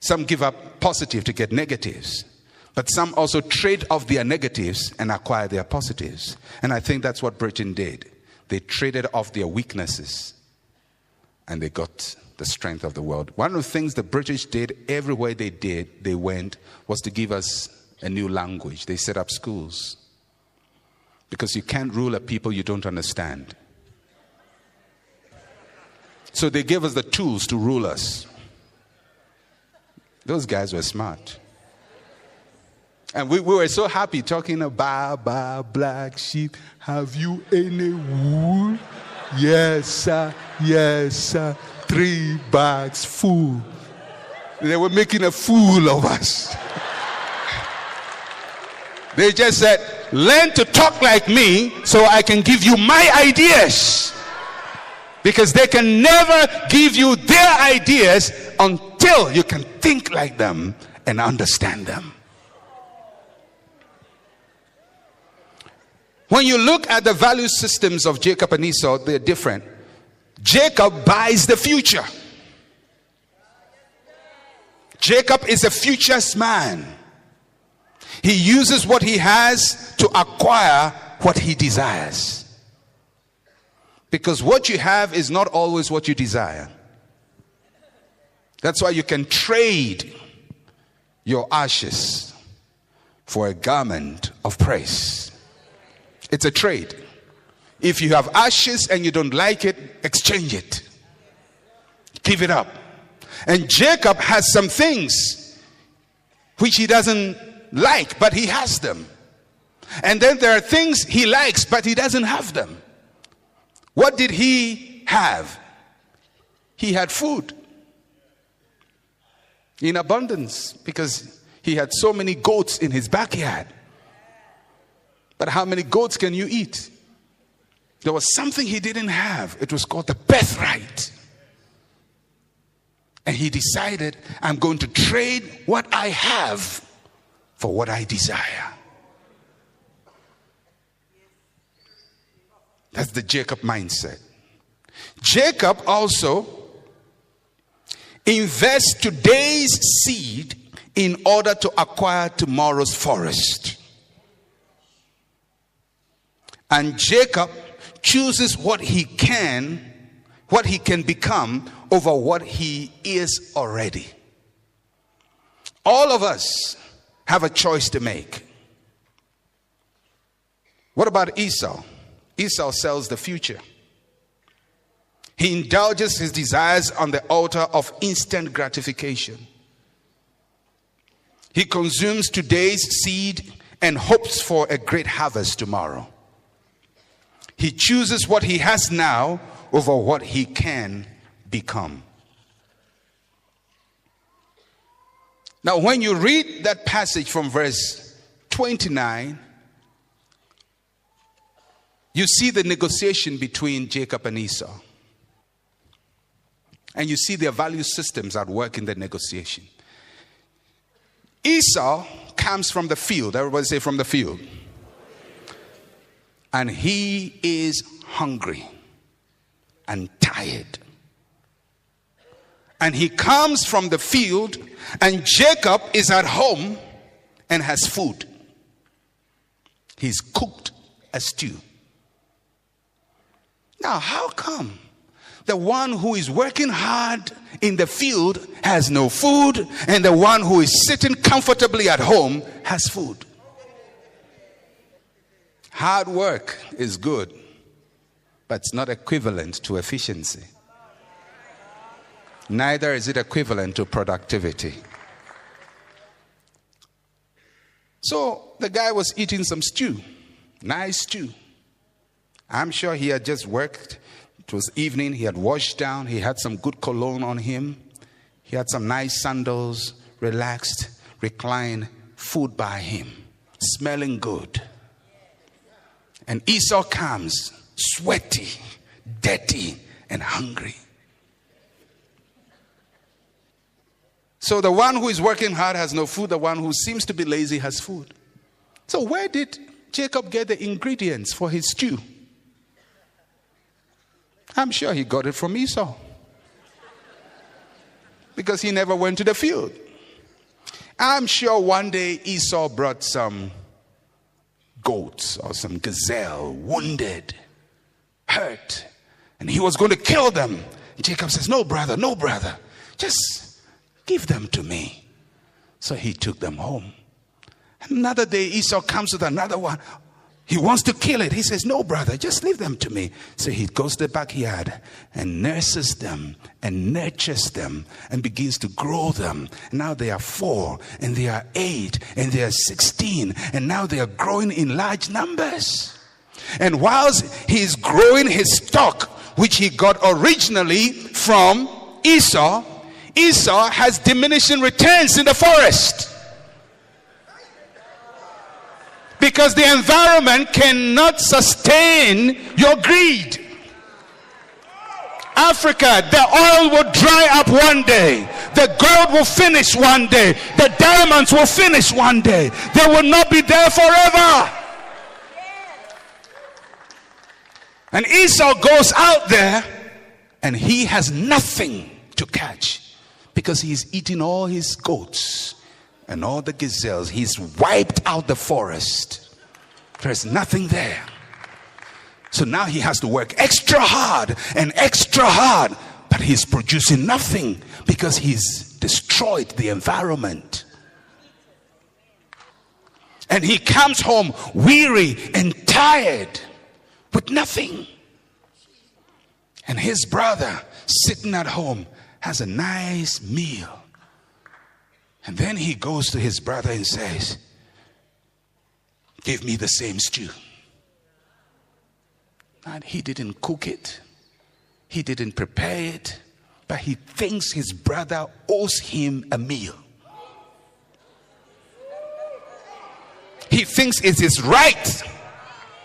Some give up positive to get negatives. But some also trade off their negatives and acquire their positives. And I think that's what Britain did. They traded off their weaknesses and they got the strength of the world. One of the things the British did everywhere they went, was to give us a new language. They set up schools. Because you can't rule a people you don't understand. So they gave us the tools to rule us. Those guys were smart. And we were so happy talking about black sheep. Have you any wool? Yes, sir. Yes, sir. 3 bags full. They were making a fool of us. They just said, learn to talk like me so I can give you my ideas. Because they can never give you their ideas until you can think like them and understand them. When you look at the value systems of Jacob and Esau, they're different. Jacob buys the future. Jacob is a futures man. He uses what he has to acquire what he desires. Because what you have is not always what you desire. That's why you can trade your ashes for a garment of praise. It's a trade. If you have ashes and you don't like it, exchange it. Give it up. And Jacob has some things which he doesn't like, but he has them. And then there are things he likes, but he doesn't have them. What did he have? He had food in abundance because he had so many goats in his backyard. But how many goats can you eat? There was something he didn't have. It was called the birthright. And he decided, I'm going to trade what I have for what I desire. That's the Jacob mindset. Jacob also invests today's seed in order to acquire tomorrow's forest. And Jacob chooses what he can become over what he is already. All of us have a choice to make. What about Esau? Esau sells the future. He indulges his desires on the altar of instant gratification. He consumes today's seed and hopes for a great harvest tomorrow. He chooses what he has now over what he can become. Now, when you read that passage from verse 29, you see the negotiation between Jacob and Esau. And you see their value systems at work in the negotiation. Esau comes from the field. Everybody say from the field. And he is hungry and tired. And he comes from the field, and Jacob is at home and has food. He's cooked a stew. Now, how come the one who is working hard in the field has no food, and the one who is sitting comfortably at home has food? Hard work is good, but it's not equivalent to efficiency. Neither is it equivalent to productivity. So the guy was eating some stew, nice stew. I'm sure he had just worked. It was evening. He had washed down. He had some good cologne on him. He had some nice sandals, relaxed, reclined, food by him, smelling good. And Esau comes, sweaty, dirty, and hungry. So the one who is working hard has no food. The one who seems to be lazy has food. So where did Jacob get the ingredients for his stew? I'm sure he got it from Esau, because he never went to the field. I'm sure one day Esau brought some goats or some gazelle, wounded, hurt, and he was going to kill them. Jacob says, no brother, just give them to me. So he took them home. Another day Esau comes with another one. He wants to kill it. He says, no, brother, just leave them to me. So he goes to the backyard and nurses them and nurtures them and begins to grow them. Now they are 4 and they are 8 and they are 16. And now they are growing in large numbers. And whilst he is growing his stock, which he got originally from Esau, Esau has diminishing returns in the forest. Because the environment cannot sustain your greed. Africa, the oil will dry up one day. The gold will finish one day. The diamonds will finish one day. They will not be there forever. And Esau goes out there and he has nothing to catch, because he's eaten all his goats and all the gazelles. He's wiped out the forest. There's nothing there. So now he has to work extra hard, but he's producing nothing because he's destroyed the environment. And he comes home weary and tired with nothing. And his brother, sitting at home, has a nice meal. And then he goes to his brother and says, give me the same stew. And he didn't cook it. He didn't prepare it. But he thinks his brother owes him a meal. He thinks it's his right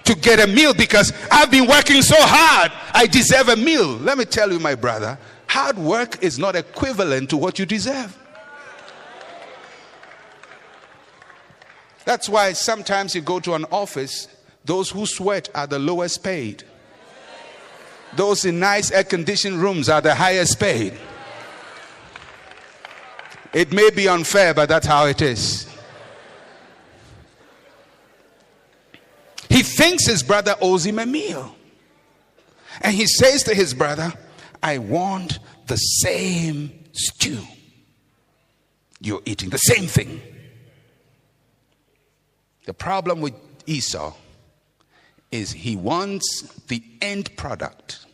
to get a meal because I've been working so hard. I deserve a meal. Let me tell you, my brother, hard work is not equivalent to what you deserve. That's why sometimes you go to an office, those who sweat are the lowest paid. Those in nice air-conditioned rooms are the highest paid. It may be unfair, but that's how it is. He thinks his brother owes him a meal. And he says to his brother, I want the same stew. You're eating the same thing. The problem with Esau is he wants the end product,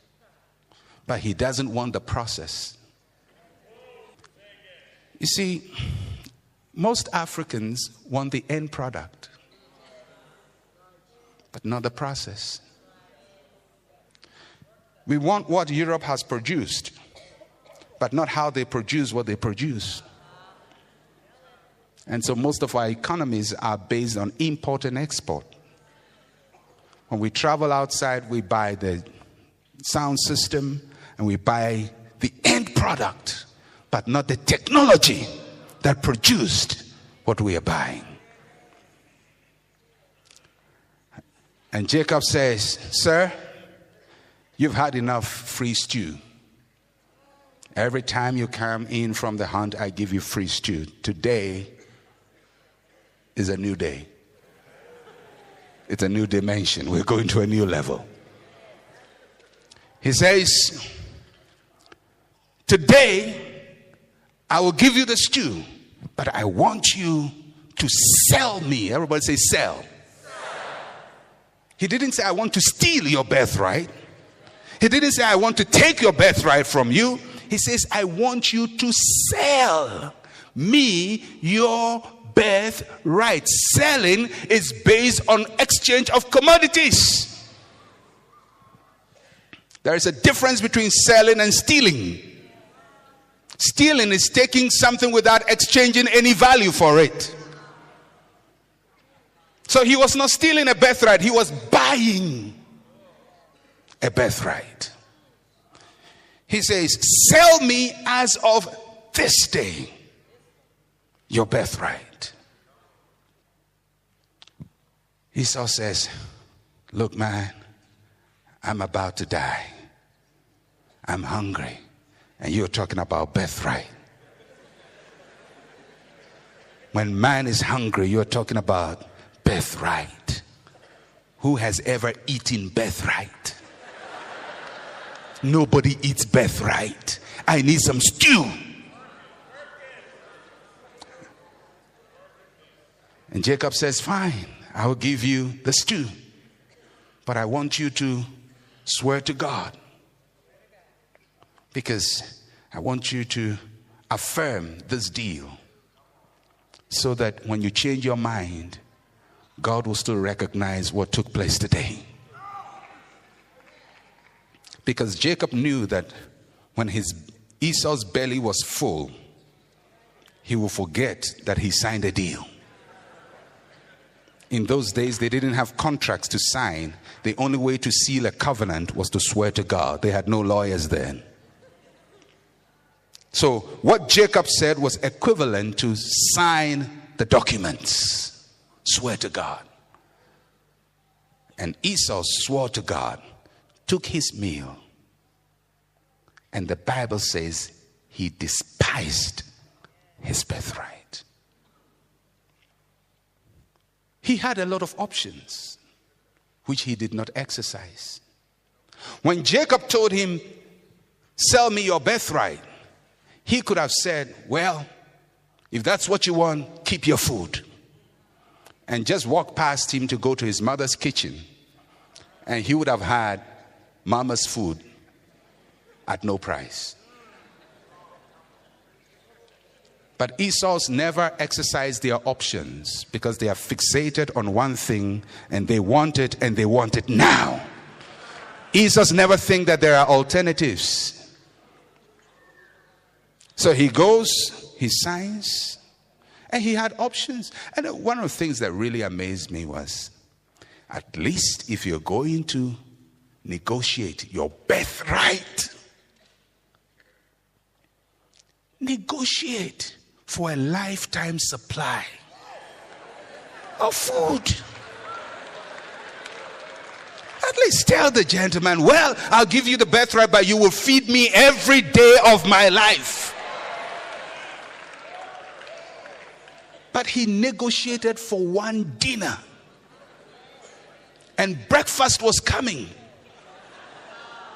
but he doesn't want the process. You see, Most Africans want the end product, but not the process. We want what Europe has produced, but not how they produce what they produce. And so most of our economies are based on import and export. When we travel outside, we buy the sound system and we buy the end product, but not the technology that produced what we are buying. And Jacob says, "Sir, you've had enough free stew. Every time you come in from the hunt, I give you free stew. Today is a new day. It's a new dimension. We're going to a new level." He says, "Today, I will give you the stew, but I want you to sell me." Everybody say sell. He didn't say, "I want to steal your birthright." He didn't say, "I want to take your birthright from you." He says, "I want you to sell me your birthright." Selling is based on exchange of commodities. There is a difference between selling and stealing. Stealing is taking something without exchanging any value for it. So he was not stealing a birthright, he was buying a birthright. He says, "Sell me as of this day your birthright." Esau says, "Look, man, I'm about to die. I'm hungry. And you're talking about birthright. When man is hungry, you're talking about birthright. Who has ever eaten birthright? Nobody eats birthright. I need some stew." And Jacob says, "Fine, I will give you the stew. But I want you to swear to God. Because I want you to affirm this deal so that when you change your mind, God will still recognize what took place today." Because Jacob knew that when Esau's belly was full, he will forget that he signed a deal. In those days, they didn't have contracts to sign. The only way to seal a covenant was to swear to God. They had no lawyers then. So what Jacob said was equivalent to sign the documents. Swear to God. And Esau swore to God, took his meal, and the Bible says he despised his birthright. He had a lot of options which he did not exercise. When Jacob told him, "Sell me your birthright," he could have said, "Well, if that's what you want, keep your food." And just walk past him to go to his mother's kitchen. And he would have had mama's food at no price. But Esau's never exercised their options because they are fixated on one thing and they want it now. Esau's never think that there are alternatives. So he goes, he signs, and he had options. And one of the things that really amazed me was, at least if you're going to negotiate your birthright, negotiate for a lifetime supply of food. At least tell the gentleman, "Well, I'll give you the birthright, but you will feed me every day of my life." But he negotiated for one dinner. And breakfast was coming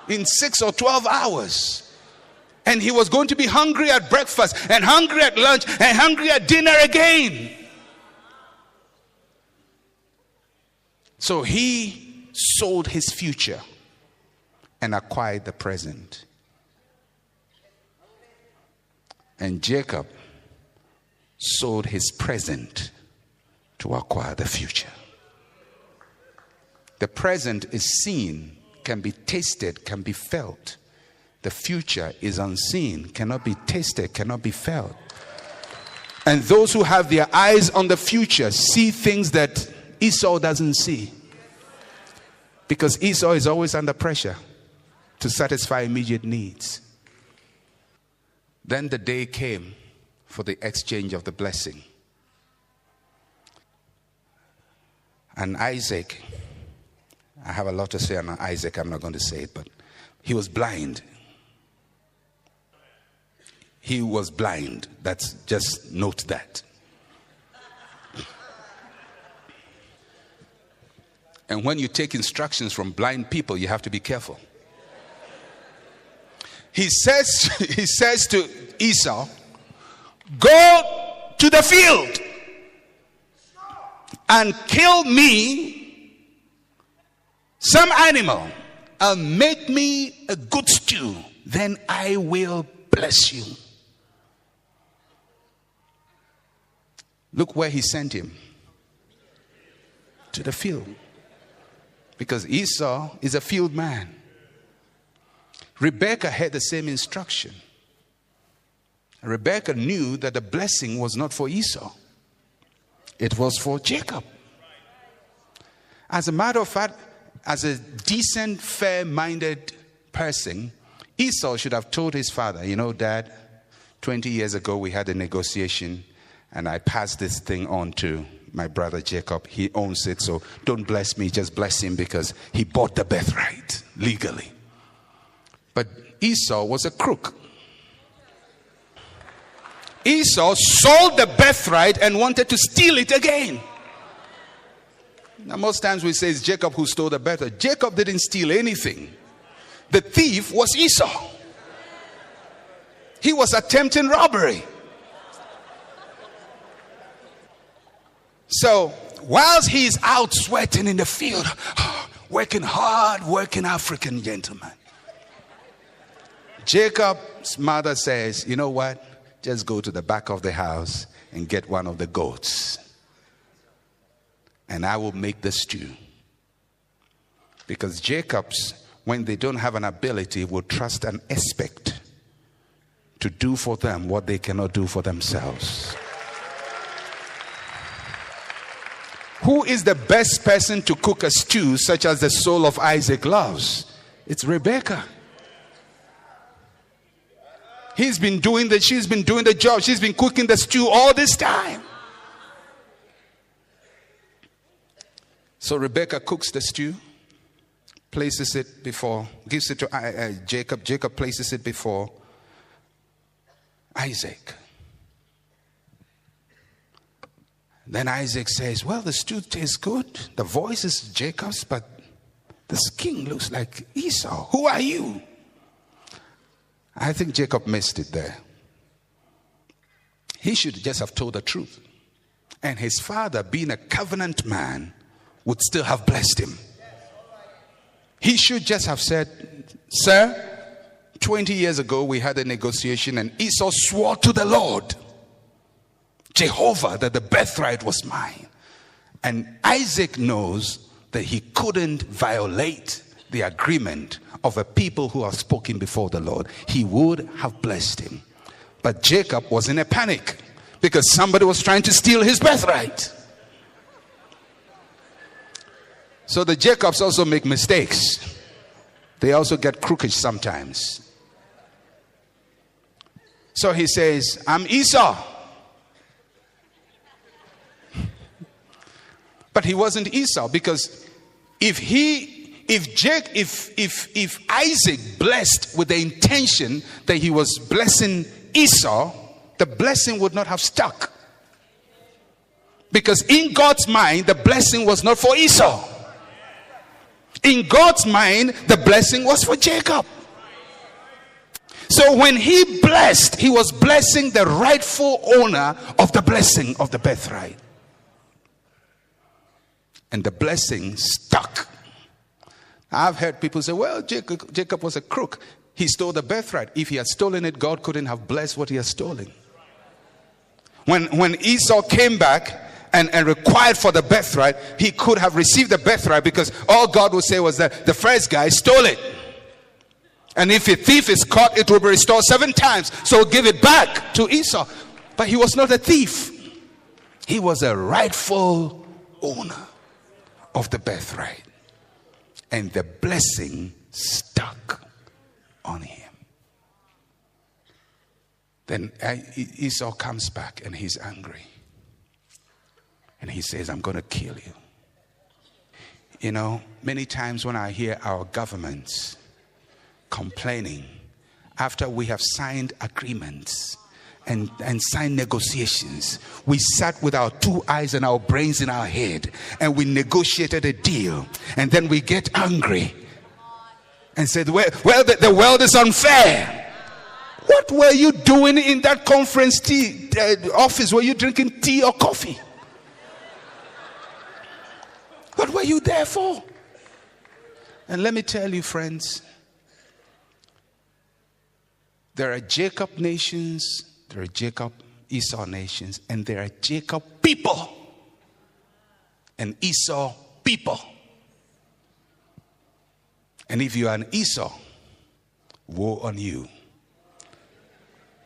in 6 or 12 hours. And he was going to be hungry at breakfast and hungry at lunch and hungry at dinner again. So he sold his future and acquired the present. And Jacob sold his present to acquire the future. The present is seen, can be tasted, can be felt. The future is unseen, cannot be tasted, cannot be felt. And those who have their eyes on the future see things that Esau doesn't see. Because Esau is always under pressure to satisfy immediate needs. Then the day came for the exchange of the blessing. And Isaac, I have a lot to say on Isaac, I'm not going to say it, but he was blind. He was blind. That's just note that. And when you take instructions from blind people, you have to be careful. He says to Esau, go to the field and kill me some animal and make me a good stew. Then I will bless you. Look where he sent him. To the field. Because Esau is a field man. Rebekah had the same instruction. Rebekah knew that the blessing was not for Esau. It was for Jacob. As a matter of fact, as a decent, fair-minded person, Esau should have told his father, you know, Dad, 20 years ago we had a negotiation and I passed this thing on to my brother Jacob. He owns it, so don't bless me, just bless him because he bought the birthright legally. But Esau was a crook. Esau sold the birthright and wanted to steal it again. Now, most times we say it's Jacob who stole the birthright. Jacob didn't steal anything. The thief was Esau. He was attempting robbery. So, whilst he's out sweating in the field, working hard, working African gentleman, Jacob's mother says, you know what? Just go to the back of the house and get one of the goats. And I will make the stew. Because Jacob's, when they don't have an ability, will trust an aspect to do for them what they cannot do for themselves. Who is the best person to cook a stew such as the soul of Isaac loves? It's Rebekah. She's been doing the job. She's been cooking the stew all this time. So Rebekah cooks the stew, places it before, gives it to Jacob. Jacob places it before Isaac. Then Isaac says, well, the stew tastes good. The voice is Jacob's, but the skin looks like Esau. Who are you? I think Jacob missed it there. He should just have told the truth. And his father, being a covenant man, would still have blessed him. He should just have said, sir, 20 years ago we had a negotiation and Esau swore to the Lord, Jehovah, that the birthright was mine. And Isaac knows that he couldn't violate the agreement of a people who have spoken before the Lord. He would have blessed him. But Jacob was in a panic because somebody was trying to steal his birthright. So the Jacobs also make mistakes. They also get crooked sometimes. So he says, I'm Esau. But he wasn't Esau, because if Isaac blessed with the intention that he was blessing Esau, the blessing would not have stuck. Because in God's mind, the blessing was not for Esau. In God's mind, the blessing was for Jacob. So when he blessed, he was blessing the rightful owner of the blessing of the birthright. And the blessing stuck. I've heard people say, well, Jacob was a crook. He stole the birthright. If he had stolen it, God couldn't have blessed what he had stolen. When Esau came back and required for the birthright, he could have received the birthright, because all God would say was that the first guy stole it. And if a thief is caught, it will be restored 7 times. So give it back to Esau. But he was not a thief. He was a rightful owner of the birthright. And the blessing stuck on him. Then Esau comes back and he's angry. And he says, I'm going to kill you. You know, many times when I hear our governments complaining after we have signed agreements and signed negotiations, we sat with our 2 eyes and our brains in our head and we negotiated a deal, and then we get angry and said, well, the world is unfair. What were you doing in that conference office? Were you drinking tea or coffee? What were you there for? And let me tell you, friends, there are Jacob nations, there are Jacob Esau nations, and there are Jacob people and Esau people. And if you are an Esau, woe on you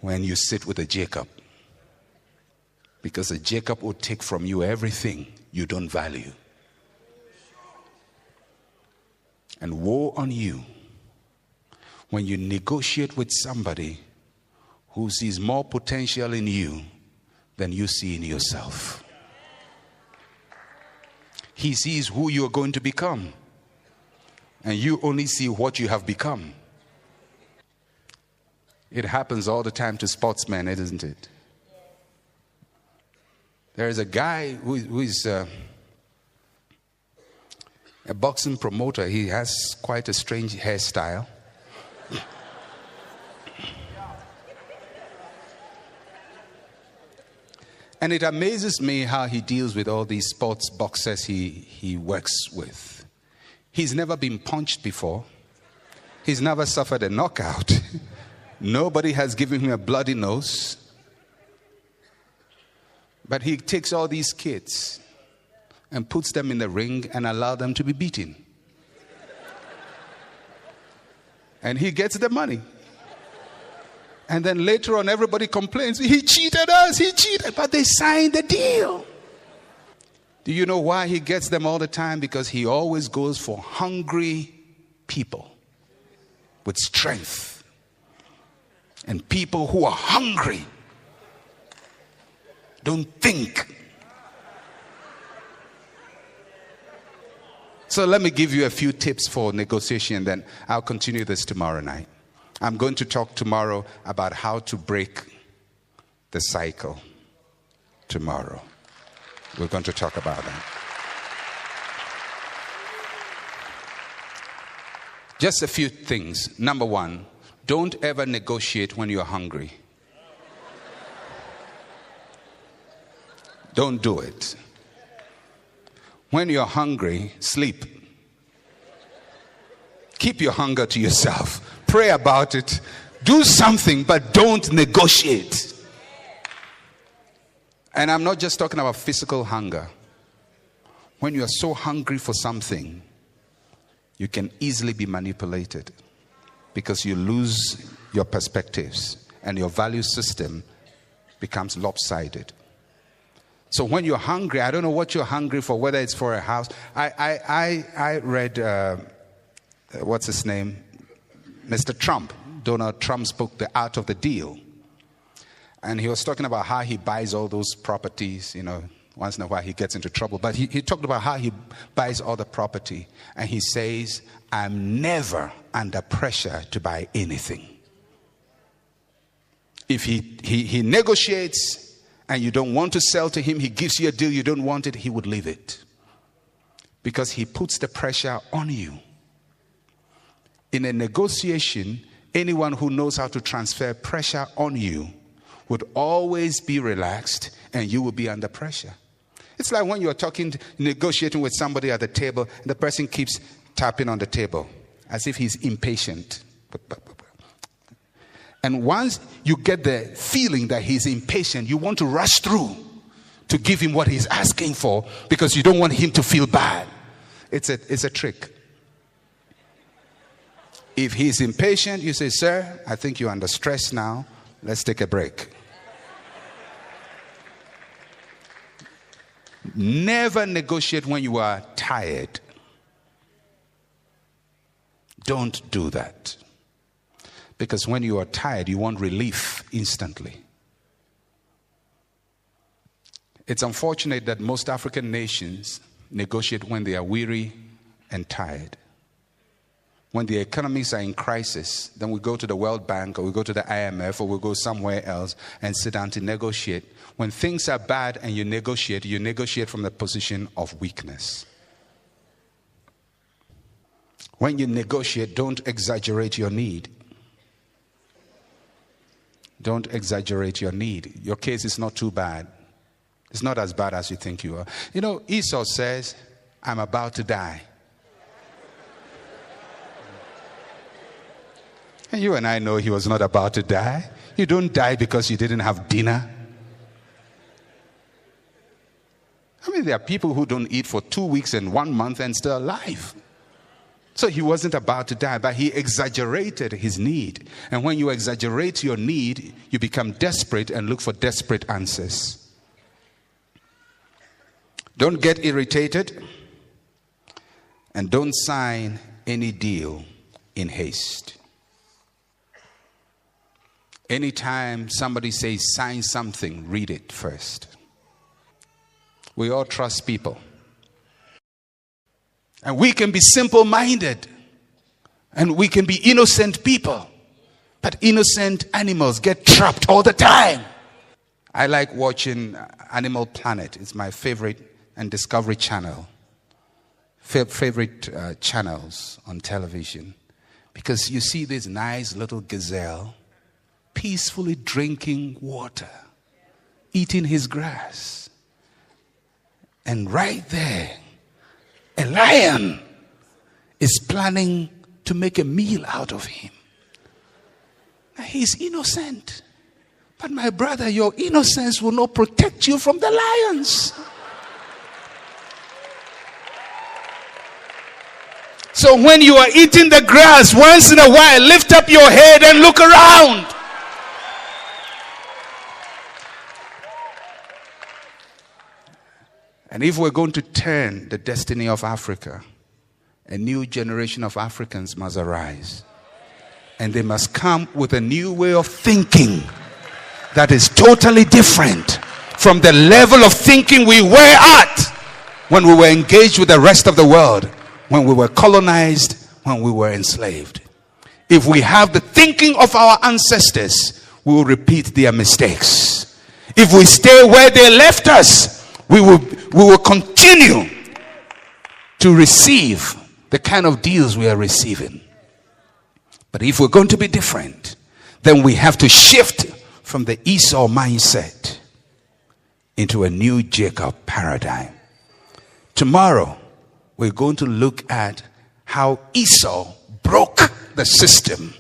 when you sit with a Jacob, because a Jacob will take from you everything you don't value. And woe on you when you negotiate with somebody who sees more potential in you than you see in yourself. He sees who you are going to become, and you only see what you have become. It happens all the time to sportsmen, isn't it? There is a guy who is a boxing promoter. He has quite a strange hairstyle. And it amazes me how he deals with all these sports boxers he works with. He's never been punched before. He's never suffered a knockout. Nobody has given him a bloody nose. But he takes all these kids and puts them in the ring and allows them to be beaten. And he gets the money. And then later on, everybody complains, he cheated us, he cheated. But they signed the deal. Do you know why he gets them all the time? Because he always goes for hungry people with strength. And people who are hungry don't think. So let me give you a few tips for negotiation, then I'll continue this tomorrow night. I'm going to talk tomorrow about how to break the cycle. Tomorrow, we're going to talk about that. Just a few things. Number one, don't ever negotiate when you're hungry. Don't do it. When you're hungry, sleep. Keep your hunger to yourself. Pray about it. Do something, but don't negotiate. And I'm not just talking about physical hunger. When you are so hungry for something, you can easily be manipulated because you lose your perspectives and your value system becomes lopsided. So when you're hungry, I don't know what you're hungry for, whether it's for a house. I read, what's his name? Mr. Trump, Donald Trump's book, The Art of the Deal. And he was talking about how he buys all those properties, once in a while he gets into trouble. But he talked about how he buys all the property. And he says, I'm never under pressure to buy anything. If he negotiates and you don't want to sell to him, he gives you a deal, you don't want it, he would leave it. Because he puts the pressure on you. In a negotiation, anyone who knows how to transfer pressure on you would always be relaxed and you will be under pressure. It's like when you're negotiating with somebody at the table and the person keeps tapping on the table as if he's impatient. And once you get the feeling that he's impatient. You want to rush through to give him what he's asking for because you don't want him to feel bad. It's a trick. If he's impatient, you say, sir, I think you're under stress now. Let's take a break. Never negotiate when you are tired. Don't do that. Because when you are tired, you want relief instantly. It's unfortunate that most African nations negotiate when they are weary and tired. When the economies are in crisis, then we go to the World Bank or we go to the IMF or we go somewhere else and sit down to negotiate. When things are bad and you negotiate from the position of weakness. When you negotiate, don't exaggerate your need. Don't exaggerate your need. Your case is not too bad. It's not as bad as you think you are. You know, Esau says, I'm about to die. And you and I know he was not about to die. You don't die because you didn't have dinner. I mean, there are people who don't eat for 2 weeks and 1 month and still alive. So he wasn't about to die, but he exaggerated his need. And when you exaggerate your need, you become desperate and look for desperate answers. Don't get irritated and don't sign any deal in haste. Anytime somebody says sign something, read it first. We all trust people. And we can be simple-minded. And we can be innocent people. But innocent animals get trapped all the time. I like watching Animal Planet. It's my favorite and Discovery Channel. Favorite channels on television. Because you see this nice little gazelle peacefully drinking water, eating his grass. And right there, a lion is planning to make a meal out of him. Now, he's innocent. But my brother, your innocence will not protect you from the lions. So when you are eating the grass, once in a while, lift up your head and look around. And if we're going to turn the destiny of Africa, a new generation of Africans must arise. And they must come with a new way of thinking that is totally different from the level of thinking we were at when we were engaged with the rest of the world, when we were colonized, when we were enslaved. If we have the thinking of our ancestors, we will repeat their mistakes. If we stay where they left us, we will continue to receive the kind of deals we are receiving. But if we're going to be different, then we have to shift from the Esau mindset into a new Jacob paradigm. Tomorrow, we're going to look at how Esau broke the system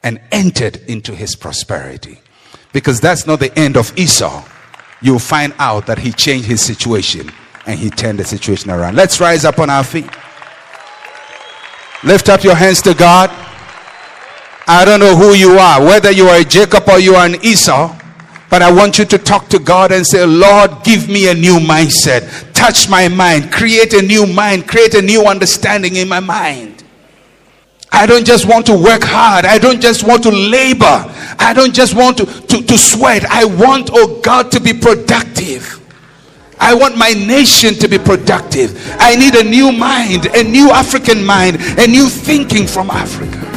and entered into his prosperity. Because that's not the end of Esau. You'll find out that he changed his situation and he turned the situation around. Let's rise up on our feet. Lift up your hands to God. I don't know who you are, whether you are a Jacob or you are an Esau, but I want you to talk to God and say, Lord, give me a new mindset. Touch my mind. Create a new mind. Create a new understanding in my mind. I don't just want to work hard. I don't just want to labor. I don't just want to sweat. I want, oh God, to be productive. I want my nation to be productive. I need a new mind, a new African mind, a new thinking from Africa.